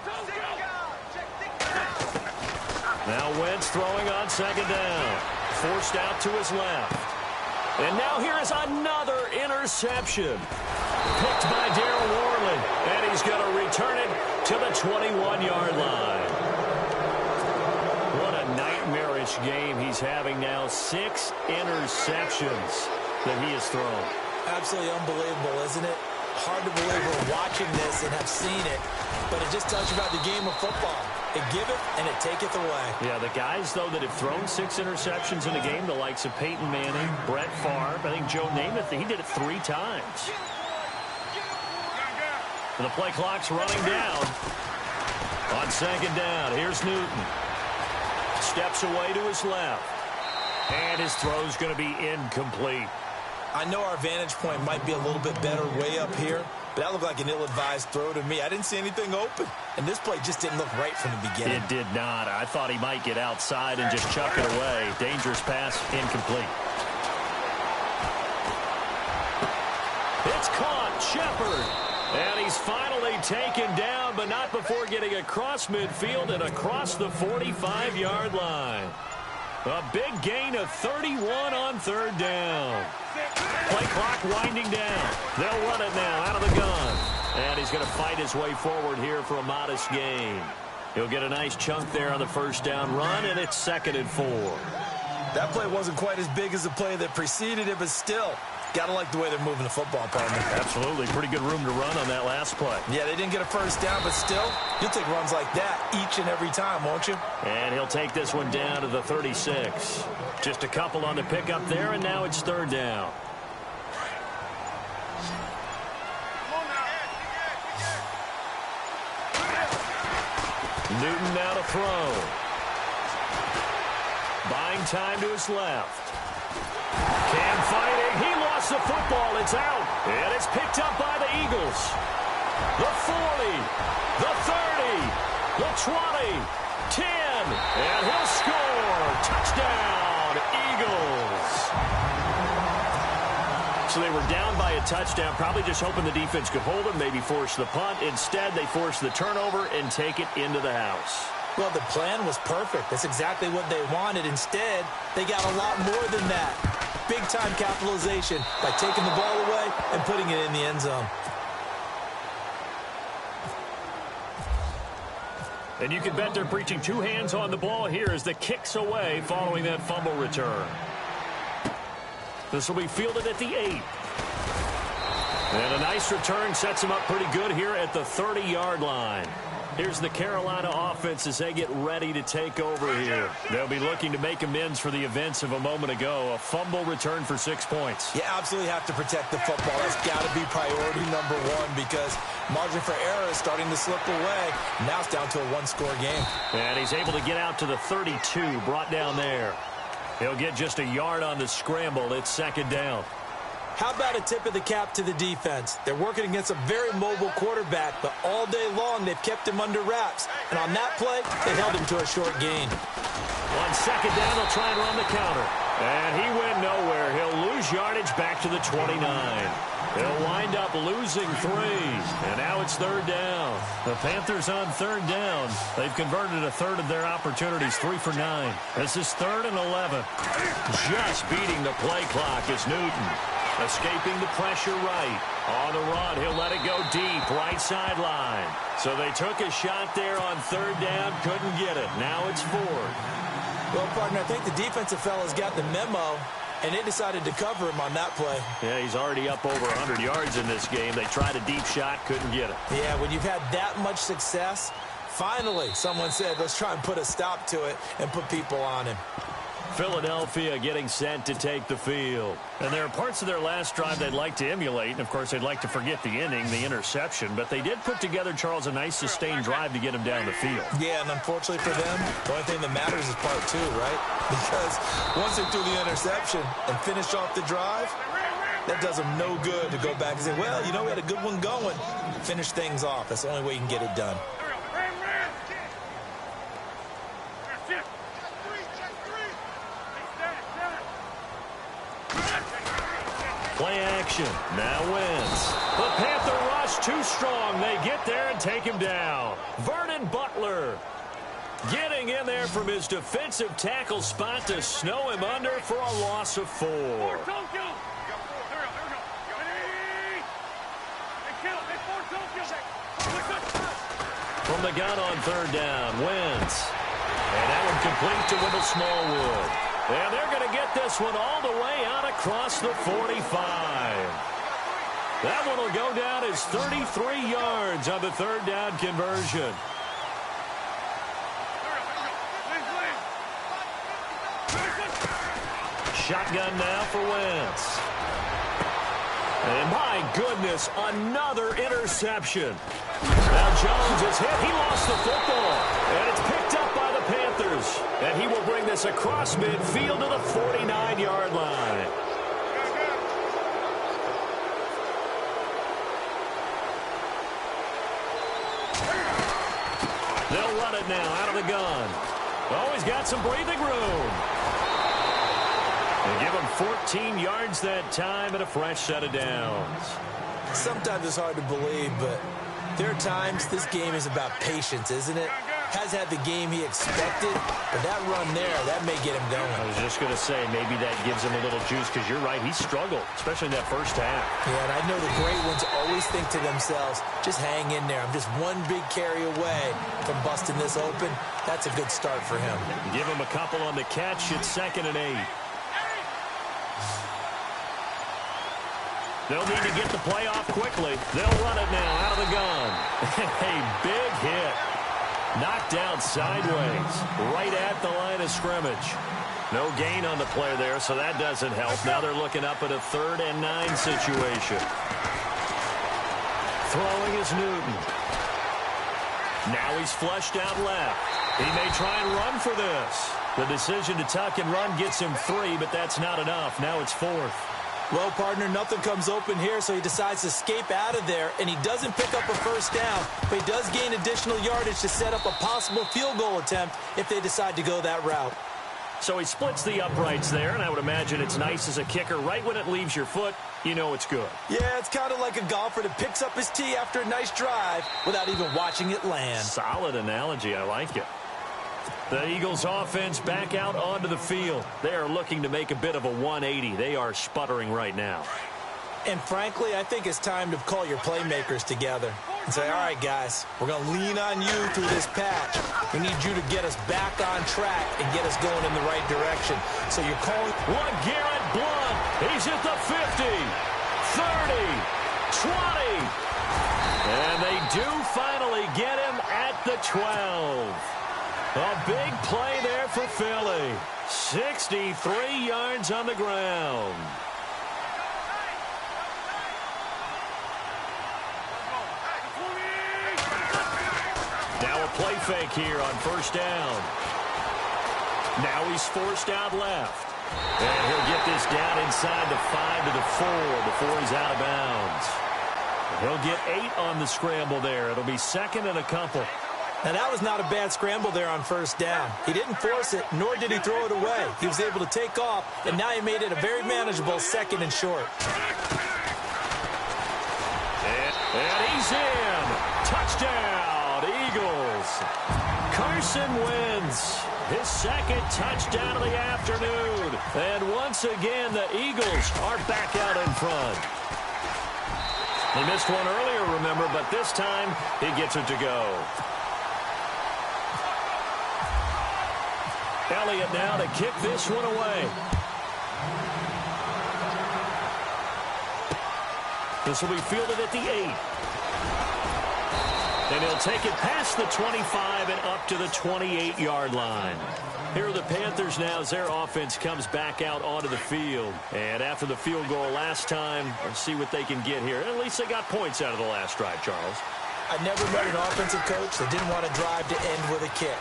Now Wentz throwing on second down. Forced out to his left. And now here is another interception. Picked by Darryl Worley. And he's going to return it to the 21-yard line. What a nightmarish game he's having now. 6 interceptions that he has thrown. Absolutely unbelievable, isn't it? Hard to believe we're watching this and have seen it. But it just tells you about the game of football. It giveth and it taketh away. Yeah, the guys, though, that have thrown 6 interceptions in a game, the likes of Peyton Manning, Brett Favre, I think Joe Namath, he did it 3 times. And the play clock's running down. On second down, here's Newton. Steps away to his left. And his throw's going to be incomplete. I know our vantage point might be a little bit better way up here, but that looked like an ill-advised throw to me. I didn't see anything open, and this play just didn't look right from the beginning. It did not. I thought he might get outside and just chuck it away. Dangerous pass, incomplete. It's caught, Shepard. And he's finally taken down, but not before getting across midfield and across the 45-yard line. A big gain of 31 on third down. Play clock winding down. They'll run it now out of the gun. And he's going to fight his way forward here for a modest gain. He'll get a nice chunk there on the first down run, and it's 2nd and 4. That play wasn't quite as big as the play that preceded it, but still, got to like the way they're moving the football, partner. Absolutely. Pretty good room to run on that last play. Yeah, they didn't get a first down, but still, you'll take runs like that each and every time, won't you? And he'll take this one down to the 36. Just a couple on the pickup there, and now it's 3rd down. Newton now to throw. Buying time to his left. Cam fighting. He lost the football. It's out. And it's picked up by the Eagles. The 40. The 30. The 20. 10. And he'll score. Touchdown, Eagles. So they were down by a touchdown, probably just hoping the defense could hold them, maybe force the punt. Instead, they force the turnover and take it into the house. Well, the plan was perfect. That's exactly what they wanted. Instead, they got a lot more than that. Big-time capitalization by taking the ball away and putting it in the end zone. And you can bet they're preaching two hands on the ball here as the kick's away following that fumble return. This will be fielded at the 8. And a nice return sets him up pretty good here at the 30-yard line. Here's the Carolina offense as they get ready to take over here. They'll be looking to make amends for the events of a moment ago. A fumble return for 6 points. You absolutely have to protect the football. That's got to be priority number one because margin for error is starting to slip away. Now it's down to a one-score game. And he's able to get out to the 32, brought down there. He'll get just a yard on the scramble. It's second down. How about a tip of the cap to the defense? They're working against a very mobile quarterback, but all day long they've kept him under wraps. And on that play, they held him to a short gain. On second down, they'll try and run the counter. And he went nowhere. He'll lose yardage back to the 29. He'll wind up losing 3. And now it's third down. The Panthers on third down. They've converted a third of their opportunities, 3 for 9. This is 3rd and 11. Just beating the play clock is Newton. Escaping the pressure right. On the run, he'll let it go deep, right sideline. So they took a shot there on third down, couldn't get it. Now it's 4th. Well, partner, I think the defensive fellas got the memo, and they decided to cover him on that play. Yeah, he's already up over 100 yards in this game. They tried a deep shot, couldn't get it. Yeah, when you've had that much success, finally someone said, let's try and put a stop to it and put people on him. Philadelphia getting set to take the field. And there are parts of their last drive they'd like to emulate. And, of course, they'd like to forget the inning, the interception. But they did put together, Charles, a nice sustained drive to get him down the field. Yeah, and unfortunately for them, the only thing that matters is part 2, right? Because once they threw the interception and finished off the drive, that does them no good to go back and say, well, you know, we had a good one going. Finish things off. That's the only way you can get it done. Play action. Now Wentz. The Panther rush too strong. They get there and take him down. Vernon Butler getting in there from his defensive tackle spot to snow him under for a loss of 4. From the gun on third down, Wentz. And that one complete to Wendell Smallwood. And they're going to get this one all the way out across the 45. That one will go down as 33 yards on the third down conversion. Shotgun now for Wentz. And my goodness, another interception. Now Jones is hit. He lost the football. And it's picked up by the Panthers. And he will bring this across midfield to the 49-yard line. They'll run it now out of the gun. Oh, he's got some breathing room. They give him 14 yards that time and a fresh set of downs. Sometimes it's hard to believe, but there are times this game is about patience, isn't it? Has had the game he expected, but that run there, that may get him going. I was just going to say, maybe that gives him a little juice, because you're right, he struggled, especially in that first half. Yeah, and I know the great ones always think to themselves, just hang in there. I'm just one big carry away from busting this open. That's a good start for him. Give him a couple on the catch. It's 2nd and 8. They'll need to get the play off quickly. They'll run it now out of the gun. A big hit. Knocked down sideways, right at the line of scrimmage. No gain on the play there, so that doesn't help. Now they're looking up at a 3rd and 9 situation. Throwing is Newton. Now he's flushed out left. He may try and run for this. The decision to tuck and run gets him 3, but that's not enough. Now it's 4th. Well, partner, nothing comes open here, so he decides to escape out of there, and he doesn't pick up a first down, but he does gain additional yardage to set up a possible field goal attempt if they decide to go that route. So he splits the uprights there, and I would imagine it's nice as a kicker. Right when it leaves your foot, you know it's good. Yeah, it's kind of like a golfer that picks up his tee after a nice drive without even watching it land. Solid analogy. I like it. The Eagles offense back out onto the field. They are looking to make a bit of a 180. They are sputtering right now. And frankly, I think it's time to call your playmakers together and say, all right, guys, we're going to lean on you through this patch. We need you to get us back on track and get us going in the right direction. So you're calling. LeGarrette Blount. He's at the 50, 30, 20. And they do finally get him at the 12. A big play there for Philly. 63 yards on the ground. Now a play fake here on first down. Now he's forced out left. And he'll get this down inside the 5 to the 4 before he's out of bounds. He'll get 8 on the scramble there. It'll be 2nd and a couple. Now, that was not a bad scramble there on first down. He didn't force it, nor did he throw it away. He was able to take off, and now he made it a very manageable 2nd and short. And he's in. Touchdown, Eagles. Carson Wentz, his 2nd touchdown of the afternoon. And once again, the Eagles are back out in front. He missed one earlier, remember, but this time he gets it to go. Elliott now to kick this one away. This will be fielded at the 8. And he'll take it past the 25 and up to the 28-yard line. Here are the Panthers now as their offense comes back out onto the field. And after the field goal last time, let's see what they can get here. At least they got points out of the last drive, Charles. I never met an offensive coach that didn't want to drive to end with a kick.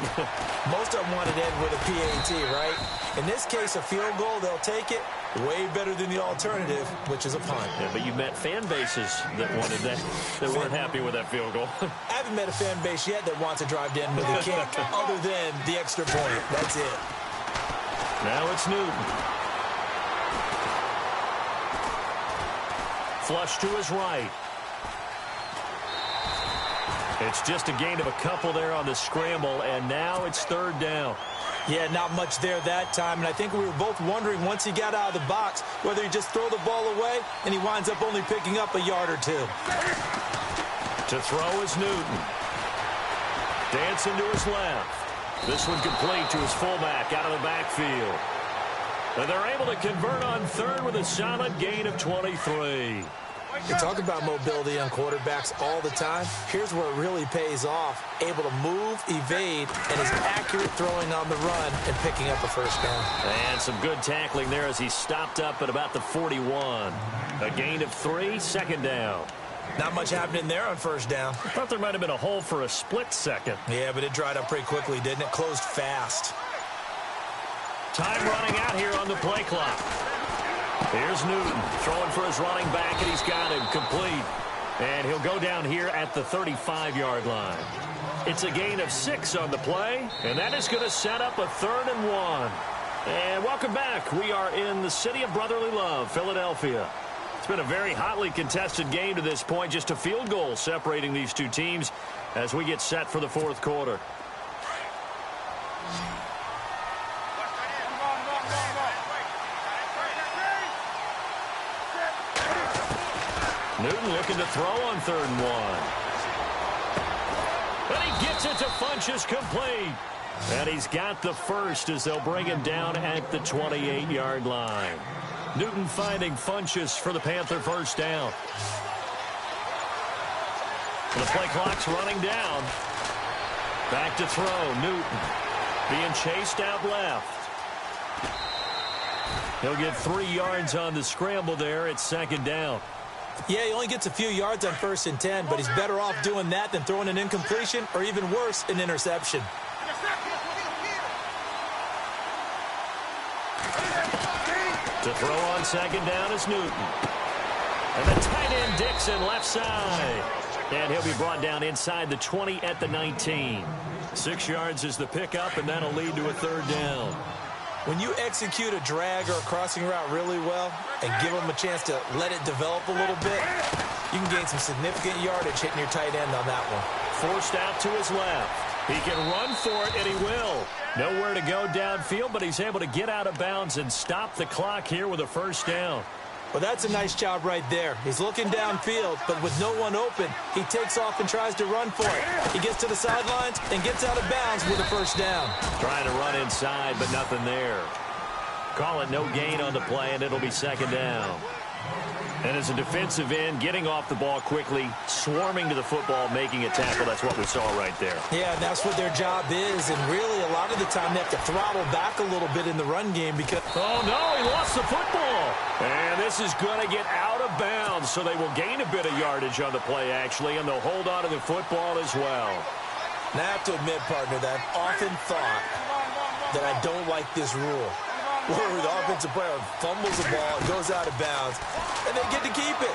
Most of them wanted to end with a PAT, right? In this case, a field goal, they'll take it. Way better than the alternative, which is a punt. Yeah, but you met fan bases that wanted that, that weren't happy with that field goal. I haven't met a fan base yet that wants to drive to end with a kick other than the extra point. That's it. Now it's Newton. Flush to his right. It's just a gain of a couple there on the scramble, and now it's 3rd down. Yeah, not much there that time, and I think we were both wondering once he got out of the box whether he just throw the ball away, and he winds up only picking up a yard or 2. To throw is Newton. Dancing to his left. This one complete to his fullback out of the backfield. And they're able to convert on 3rd with a solid gain of 23. We talk about mobility on quarterbacks all the time. Here's where it really pays off. Able to move, evade, and is accurate throwing on the run and picking up a first down. And some good tackling there as he stopped up at about the 41. A gain of 3, 2nd down. Not much happening there on first down. I thought there might have been a hole for a split second. Yeah, but it dried up pretty quickly, didn't it? Closed fast. Time running out here on the play clock. Here's Newton throwing for his running back, and he's got him complete. And he'll go down here at the 35-yard line. It's a gain of 6 on the play, and that is going to set up a 3rd and 1. And welcome back. We are in the city of brotherly love, Philadelphia. It's been a very hotly contested game to this point, just a field goal separating these two teams as we get set for the 4th quarter. Newton looking to throw on 3rd and 1. And he gets it to Funchess complete. And he's got the first as they'll bring him down at the 28-yard line. Newton finding Funchess for the Panther first down. The play clock's running down. Back to throw. Newton being chased out left. He'll get 3 yards on the scramble there. It's second down. Yeah, he only gets a few yards on 1st and 10, but he's better off doing that than throwing an incompletion or even worse, an interception. To throw on second down is Newton. And the tight end Dixon left side. And he'll be brought down inside the 20 at the 19. 6 yards is the pickup, and that'll lead to a 3rd down. When you execute a drag or a crossing route really well and give them a chance to let it develop a little bit, you can gain some significant yardage hitting your tight end on that one. Forced out to his left. He can run for it, and he will. Nowhere to go downfield, but he's able to get out of bounds and stop the clock here with a 1st down. Well, that's a nice job right there. He's looking downfield, but with no one open, he takes off and tries to run for it. He gets to the sidelines and gets out of bounds with a 1st down. Trying to run inside, but nothing there. Call it no gain on the play, and it'll be 2nd down. And as a defensive end, getting off the ball quickly, swarming to the football, making a tackle, that's what we saw right there. Yeah, and that's what their job is, and really a lot of the time they have to throttle back a little bit in the run game because... Oh, no, he lost the football. And this is going to get out of bounds, so they will gain a bit of yardage on the play, actually, and they'll hold on to the football as well. Now I have to admit, partner, that I've often thought that I don't like this rule, where the offensive player fumbles the ball, it goes out of bounds, and they get to keep it.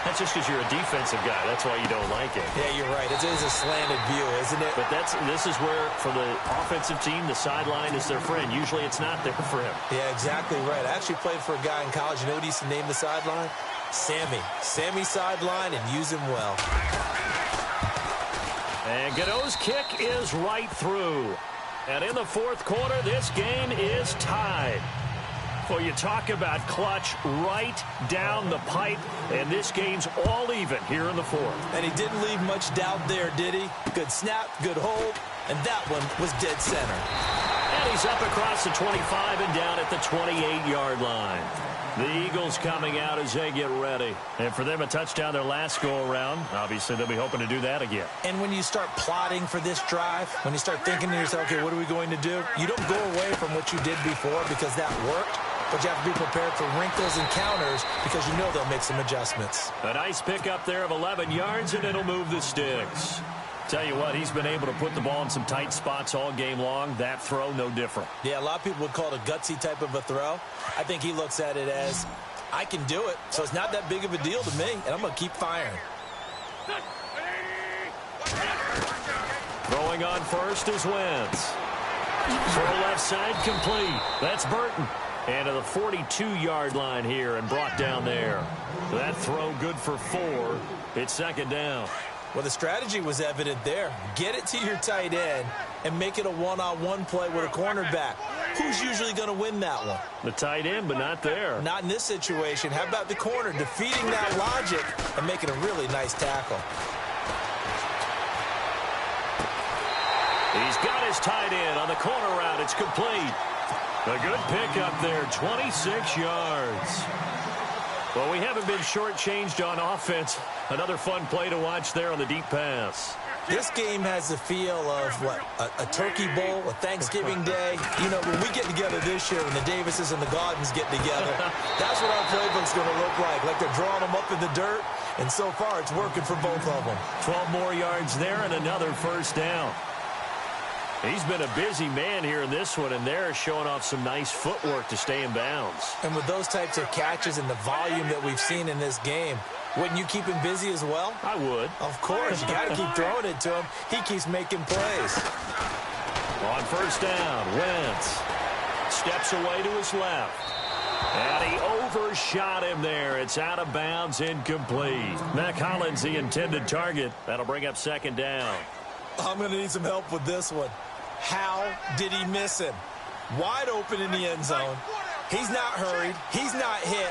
That's just because you're a defensive guy. That's why you don't like it. Yeah, you're right. It is a slanted view, isn't it? But this is where, for the offensive team, the sideline is their friend. Usually it's not there for him. Yeah, exactly right. I actually played for a guy in college. You know what he used to name the sideline? Sammy. Sammy sideline, and use him well. And Godot's kick is right through. And in the 4th quarter, this game is tied. Well, you talk about clutch right down the pipe, and this game's all even here in the 4th. And he didn't leave much doubt there, did he? Good snap, good hold, and that one was dead center. And he's up across the 25 and down at the 28-yard line. The Eagles coming out as they get ready. And for them, a touchdown their last go-around. Obviously, they'll be hoping to do that again. And when you start plotting for this drive, when you start thinking to yourself, okay, what are we going to do? You don't go away from what you did before because that worked. But you have to be prepared for wrinkles and counters because you know they'll make some adjustments. A nice pickup there of 11 yards, and it'll move the sticks. Tell you what, he's been able to put the ball in some tight spots all game long. That throw, no different. Yeah, a lot of people would call it a gutsy type of a throw. I think he looks at it as, I can do it, so it's not that big of a deal to me, and I'm going to keep firing. Throwing on first is Wentz. Throw left side complete. That's Burton. And to the 42-yard line here and brought down there. That throw good for 4. It's 2nd down. Well, the strategy was evident there. Get it to your tight end and make it a one-on-one play with a cornerback. Who's usually going to win that one? The tight end, but not there. Not in this situation. How about the corner defeating that logic and making a really nice tackle? He's got his tight end on the corner route. It's complete. A good pickup there, 26 yards. Well, we haven't been shortchanged on offense. Another fun play to watch there on the deep pass. This game has the feel of, what, a turkey bowl, a Thanksgiving day. You know, when we get together this year, when the Davises and the Gardens get together, that's what our playbook's going to look like. Like they're drawing them up in the dirt, and so far it's working for both of them. 12 more yards there and another 1st down. He's been a busy man here in this one, and they're showing off some nice footwork to stay in bounds. And with those types of catches and the volume that we've seen in this game, wouldn't you keep him busy as well? I would. Of course. You got to keep throwing it to him. He keeps making plays. On 1st down, Wentz steps away to his left. And he overshot him there. It's out of bounds, incomplete. Mac Hollins, the intended target. That'll bring up 2nd down. I'm going to need some help with this one. How did he miss him? Wide open in the end zone. He's not hurried. He's not hit.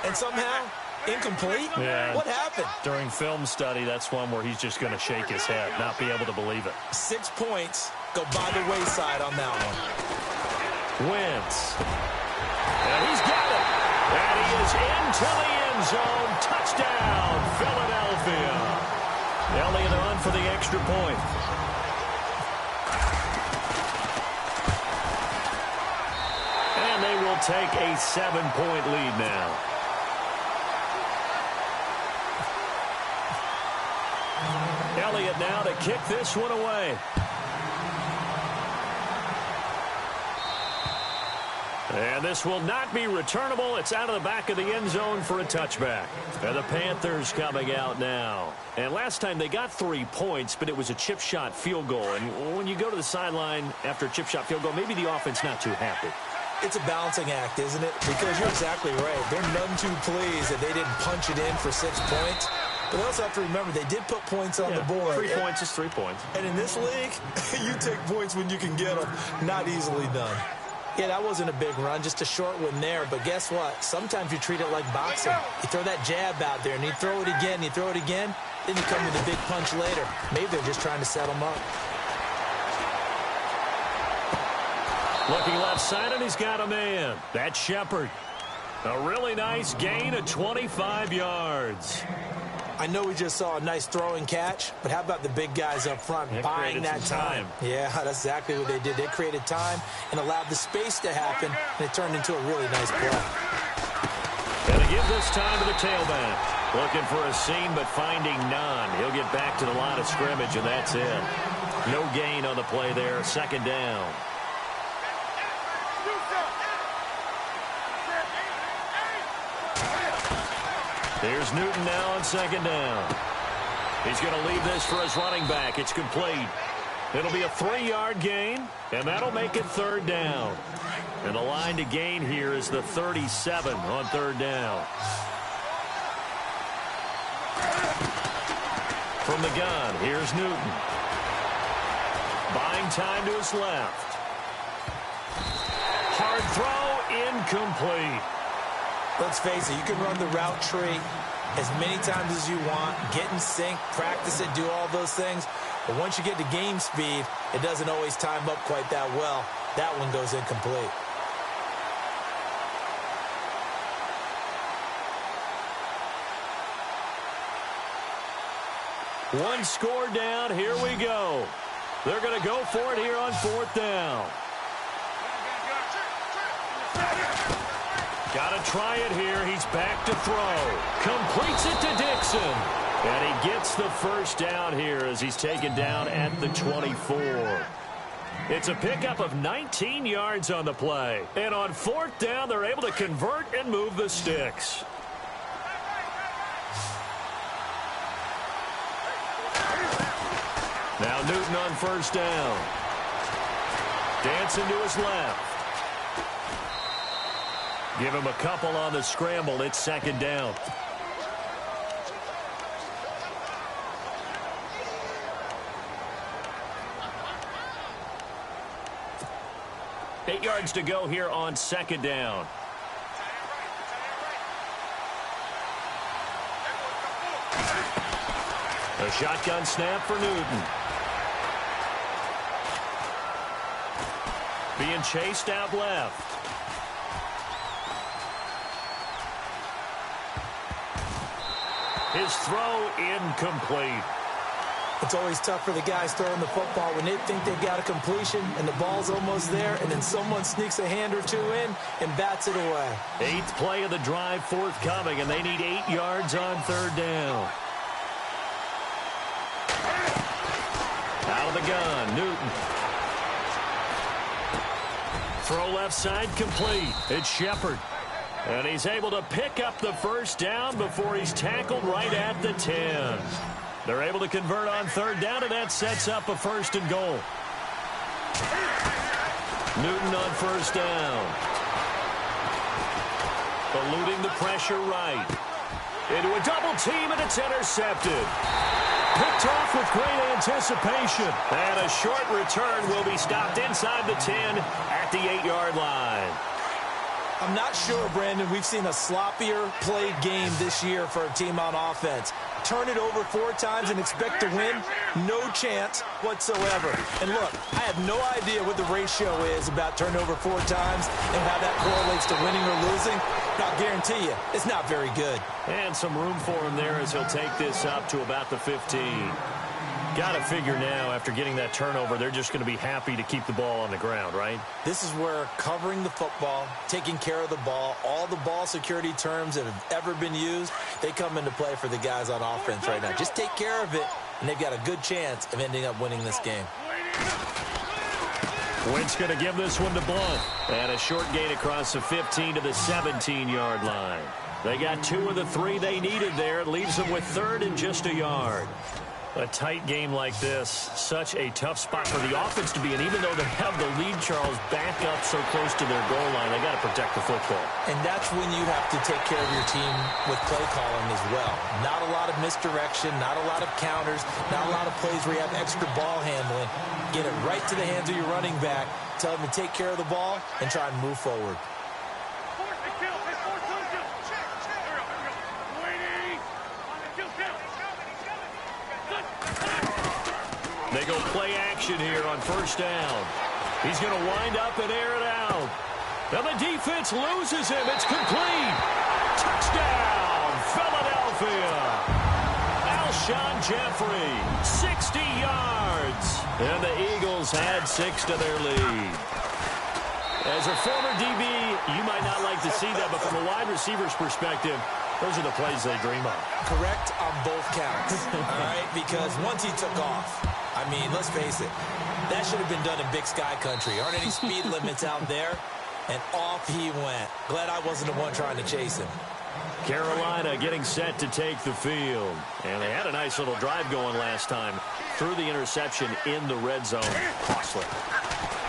And somehow, incomplete? Yeah. What happened? During film study, that's one where he's just going to shake his head, not be able to believe it. 6 points go by the wayside on that one. Wentz. And he's got it. And he is into the end zone. Touchdown, Philadelphia. Elliott on for the extra point. And they will take a 7-point lead now. Elliott now to kick this one away. And this will not be returnable. It's out of the back of the end zone for a touchback. And the Panthers coming out now. And last time they got 3 points, but it was a chip shot field goal. And when you go to the sideline after a chip shot field goal, maybe the offense not too happy. It's a balancing act, isn't it? Because you're exactly right. They're none too pleased that they didn't punch it in for 6 points. But also have to remember, they did put points on the board. 3 points is 3 points. And in this league, you take points when you can get them. Not easily done. Yeah, that wasn't a big run, just a short one there. But guess what? Sometimes you treat it like boxing. You throw that jab out there, and you throw it again, you throw it again, then you come with a big punch later. Maybe they're just trying to set them up. Looking left side, and he's got a man. That's Shepard. A really nice gain of 25 yards. I know we just saw a nice throwing catch, but how about the big guys up front buying that time? Yeah, that's exactly what they did. They created time and allowed the space to happen, and it turned into a really nice play. And to give this time to the tailback. Looking for a seam, but finding none. He'll get back to the line of scrimmage, and that's it. No gain on the play there. Second down. Here's Newton now on second down. He's going to leave this for his running back. It's complete. It'll be a 3-yard gain, and that'll make it third down. And the line to gain here is the 37 on third down. From the gun, here's Newton. Buying time to his left. Hard throw, incomplete. Let's face it, you can run the route tree as many times as you want, get in sync, practice it, do all those things. But once you get to game speed, it doesn't always time up quite that well. That one goes incomplete. One score down. Here we go. They're going to go for it here on fourth down. Got to try it here. He's back to throw. Completes it to Dixon. And he gets the first down here as he's taken down at the 24. It's a pickup of 19 yards on the play. And on fourth down, they're able to convert and move the sticks. Now Newton on first down. Dancing to his left. Give him a couple on the scramble. It's second down. Eight yards to go here on second down. A shotgun snap for Newton. Being chased out left. His throw incomplete. It's always tough for the guys throwing the football when they think they've got a completion and the ball's almost there, and then someone sneaks a hand or two in and bats it away. Eighth play of the drive forthcoming, and they need 8 yards on third down. Out of the gun, Newton. Throw left side complete. It's Shepard. And he's able to pick up the first down before he's tackled right at the 10. They're able to convert on third down, and that sets up a first and goal. Newton on first down. Eluding the pressure right. Into a double team, and it's intercepted. Picked off with great anticipation. And a short return will be stopped inside the 10 at the 8-yard line. I'm not sure, Brandon, we've seen a sloppier played game this year for a team on offense. Turn it over 4 times and expect to win? No chance whatsoever. And look, I have no idea what the ratio is about turnover 4 times and how that correlates to winning or losing. But I'll guarantee you, it's not very good. And some room for him there as he'll take this up to about the 15. Got to figure now, after getting that turnover, they're just going to be happy to keep the ball on the ground, right? This is where covering the football, taking care of the ball, all the ball security terms that have ever been used, they come into play for the guys on offense right now. Just take care of it, and they've got a good chance of ending up winning this game. Wentz going to give this one to Blunt. And a short gain across the 15 to the 17-yard line. They got 2 of the 3 they needed there. It leaves them with 3rd and just a yard. A tight game like this, such a tough spot for the offense to be in. Even though they have the lead, Charles, back up so close to their goal line, they got to protect the football. And that's when you have to take care of your team with play calling as well. Not a lot of misdirection, not a lot of counters, not a lot of plays where you have extra ball handling. Get it right to the hands of your running back, tell him to take care of the ball, and try and move forward. They go play action here on 1st down. He's going to wind up and air it out. Now the defense loses him. It's complete. Touchdown, Philadelphia. Alshon Jeffrey, 60 yards. And the Eagles add 6 to their lead. As a former DB, you might not like to see that, but from a wide receiver's perspective, those are the plays they dream of. Correct on both counts, all right? Because once he took off, I mean, let's face it, that should have been done in Big Sky country. Aren't any speed limits out there? And off he went. Glad I wasn't the one trying to chase him. Carolina getting set to take the field. And they had a nice little drive going last time. Threw the interception in the red zone. Costly.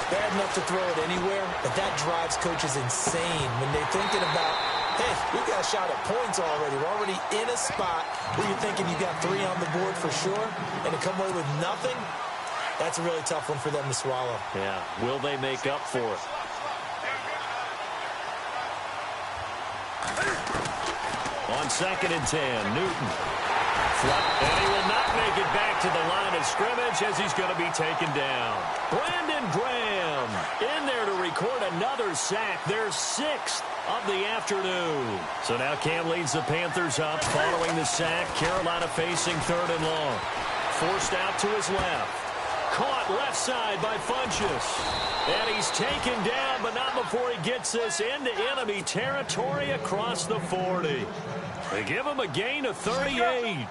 Bad enough to throw it anywhere, but that drives coaches insane when they're thinking about, hey, we got a shot at points already. We're already in a spot where you're thinking you got 3 on the board for sure, and to come away with nothing, that's a really tough one for them to swallow. Yeah, will they make up for it? On 2nd and 10, Newton. And he will not make it back to the line of scrimmage as he's going to be taken down. Brandon Graham in there to record another sack. Their 6th of the afternoon. So now Cam leads the Panthers up following the sack. Carolina facing 3rd and long. Forced out to his left. Caught left side by Funchess. And he's taken down, but not before he gets this into enemy territory across the 40. They give him a gain of 38.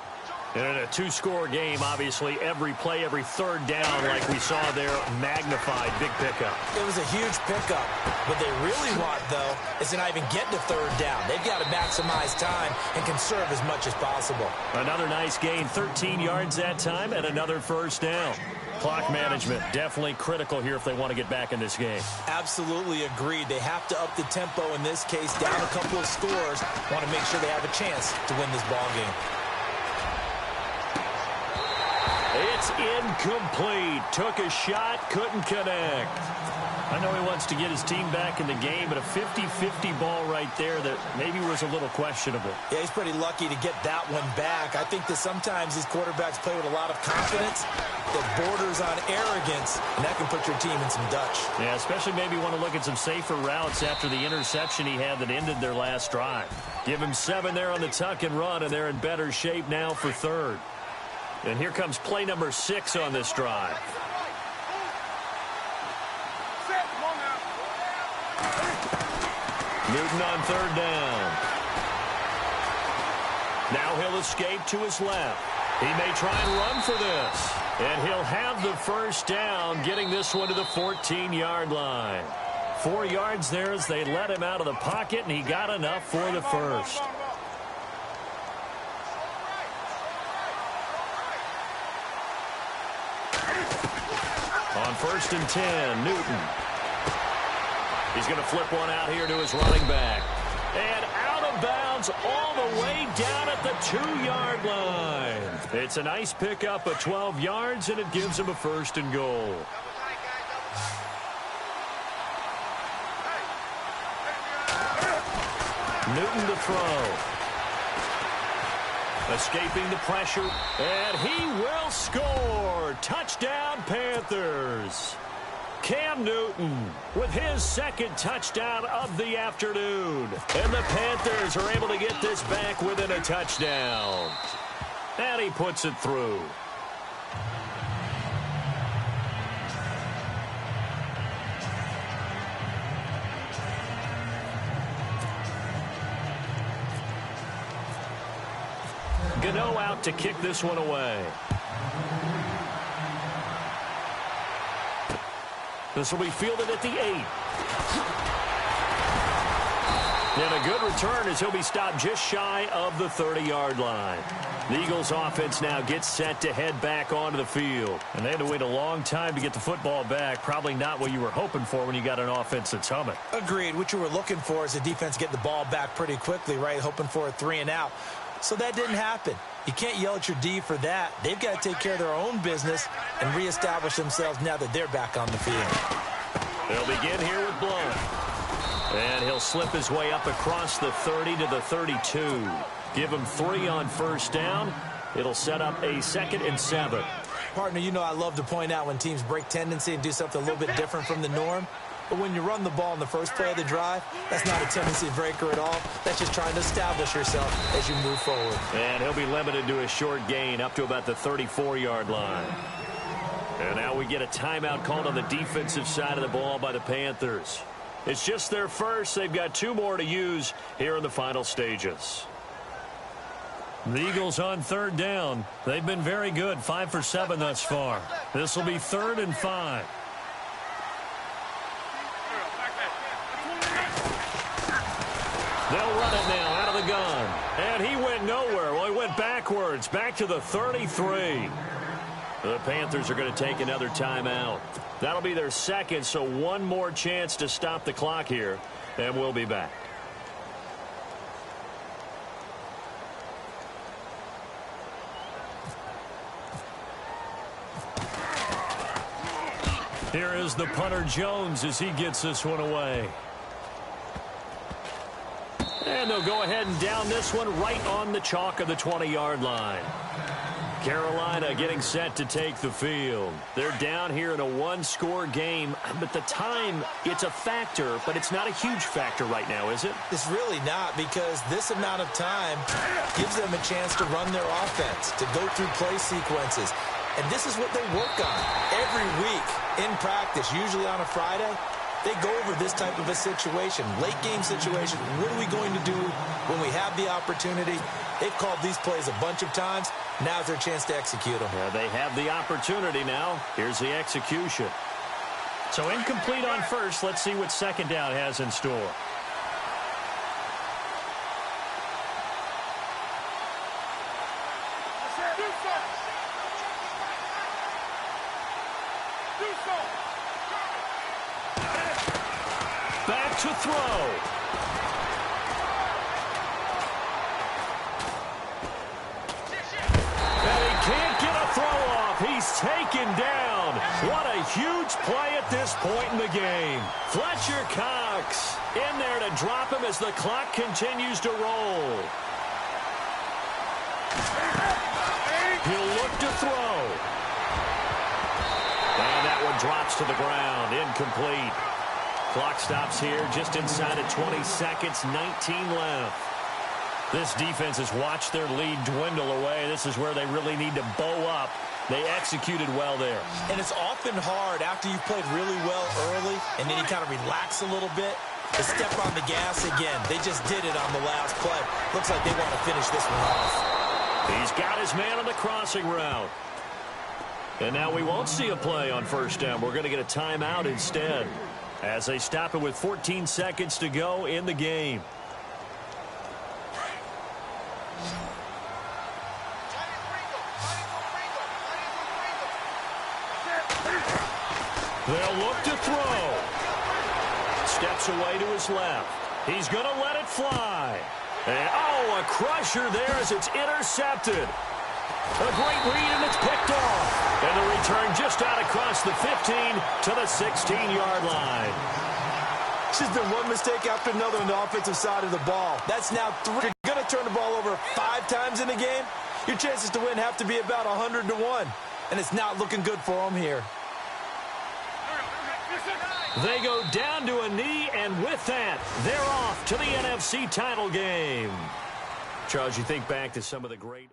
And in a 2-score game, obviously, every play, every 3rd down, like we saw there, magnified. Big pickup. It was a huge pickup. What they really want, though, is to not even get to 3rd down. They've got to maximize time and conserve as much as possible. Another nice gain, 13 yards that time, and another 1st down. Clock management definitely critical here if they want to get back in this game. Absolutely agreed. They have to up the tempo in this case, down a couple of scores. Want to make sure they have a chance to win this ball game. It's incomplete. Took a shot, couldn't connect. I know he wants to get his team back in the game, but a 50-50 ball right there that maybe was a little questionable. Yeah, he's pretty lucky to get that one back. I think that sometimes these quarterbacks play with a lot of confidence that borders on arrogance, and that can put your team in some Dutch. Yeah, especially maybe want to look at some safer routes after the interception he had that ended their last drive. Give him 7 there on the tuck and run, and they're in better shape now for 3rd. And here comes play number 6 on this drive. Newton on 3rd down. Now he'll escape to his left. He may try and run for this. And he'll have the 1st down, getting this one to the 14-yard line. 4 yards there as they let him out of the pocket, and he got enough for the 1st. On 1st and 10, Newton. He's going to flip one out here to his running back. And out of bounds all the way down at the 2-yard line. It's a nice pickup of 12 yards, and it gives him a 1st and goal. Newton to throw. Escaping the pressure, and he will score. Touchdown, Panthers. Cam Newton with his 2nd touchdown of the afternoon. And the Panthers are able to get this back within a touchdown. And he puts it through. Gano out to kick this one away. This will be fielded at the 8. And a good return as he'll be stopped just shy of the 30-yard line. The Eagles offense now gets set to head back onto the field. And they had to wait a long time to get the football back. Probably not what you were hoping for when you got an offense that's humming. Agreed. What you were looking for is the defense getting the ball back pretty quickly, right? Hoping for a 3-and-out. So that didn't happen. You can't yell at your D for that. They've got to take care of their own business and reestablish themselves now that they're back on the field. They'll begin here with Blunt. And he'll slip his way up across the 30 to the 32. Give him 3 on first down. It'll set up a 2nd and 7. Partner, you know I love to point out when teams break tendency and do something a little bit different from the norm. But when you run the ball in the first play of the drive, that's not a tendency breaker at all. That's just trying to establish yourself as you move forward. And he'll be limited to a short gain up to about the 34-yard line. And now we get a timeout called on the defensive side of the ball by the Panthers. It's just their first. They've got 2 more to use here in the final stages. The Eagles on 3rd down. They've been very good, 5 for 7 thus far. This will be 3rd and 5. They'll run it now out of the gun. And he went nowhere. Well, he went backwards, back to the 33. The Panthers are going to take another timeout. That'll be their 2nd, so 1 more chance to stop the clock here, and we'll be back. Here is the punter Jones as he gets this one away. And they'll go ahead and down this one right on the chalk of the 20-yard line. Carolina getting set to take the field. They're down here in a 1-score game, but the time, it's a factor, but it's not a huge factor right now, is it? It's really not, because this amount of time gives them a chance to run their offense, to go through play sequences. And this is what they work on every week in practice, usually on a Friday. They go over this type of a situation, late-game situation. What are we going to do when we have the opportunity? They've called these plays a bunch of times. Now's their chance to execute them. Yeah, they have the opportunity now. Here's the execution. So incomplete on first. Let's see what 2nd down has in store. Back to throw. And he can't get a throw off. He's taken down. What a huge play at this point in the game. Fletcher Cox in there to drop him as the clock continues to roll. He'll look to throw. And that one drops to the ground. Incomplete. Clock stops here just inside of 20 seconds, 19 left. This defense has watched their lead dwindle away. This is where they really need to bow up. They executed well there. And it's often hard after you've played really well early and then you kind of relax a little bit to step on the gas again. They just did it on the last play. Looks like they want to finish this one off. He's got his man on the crossing route. And now we won't see a play on first down. We're going to get a timeout instead, as they stop it with 14 seconds to go in the game. They'll look to throw. Steps away to his left. He's going to let it fly. And, oh, a crusher there as it's intercepted. A great read, and it's picked off. And the return just out across the 15 to the 16-yard line. It's just been one mistake after another on the offensive side of the ball. That's now 3. You're going to turn the ball over 5 times in a game. Your chances to win have to be about 100 to 1. And it's not looking good for them here. They go down to a knee, and with that, they're off to the NFC title game. Charles, you think back to some of the great...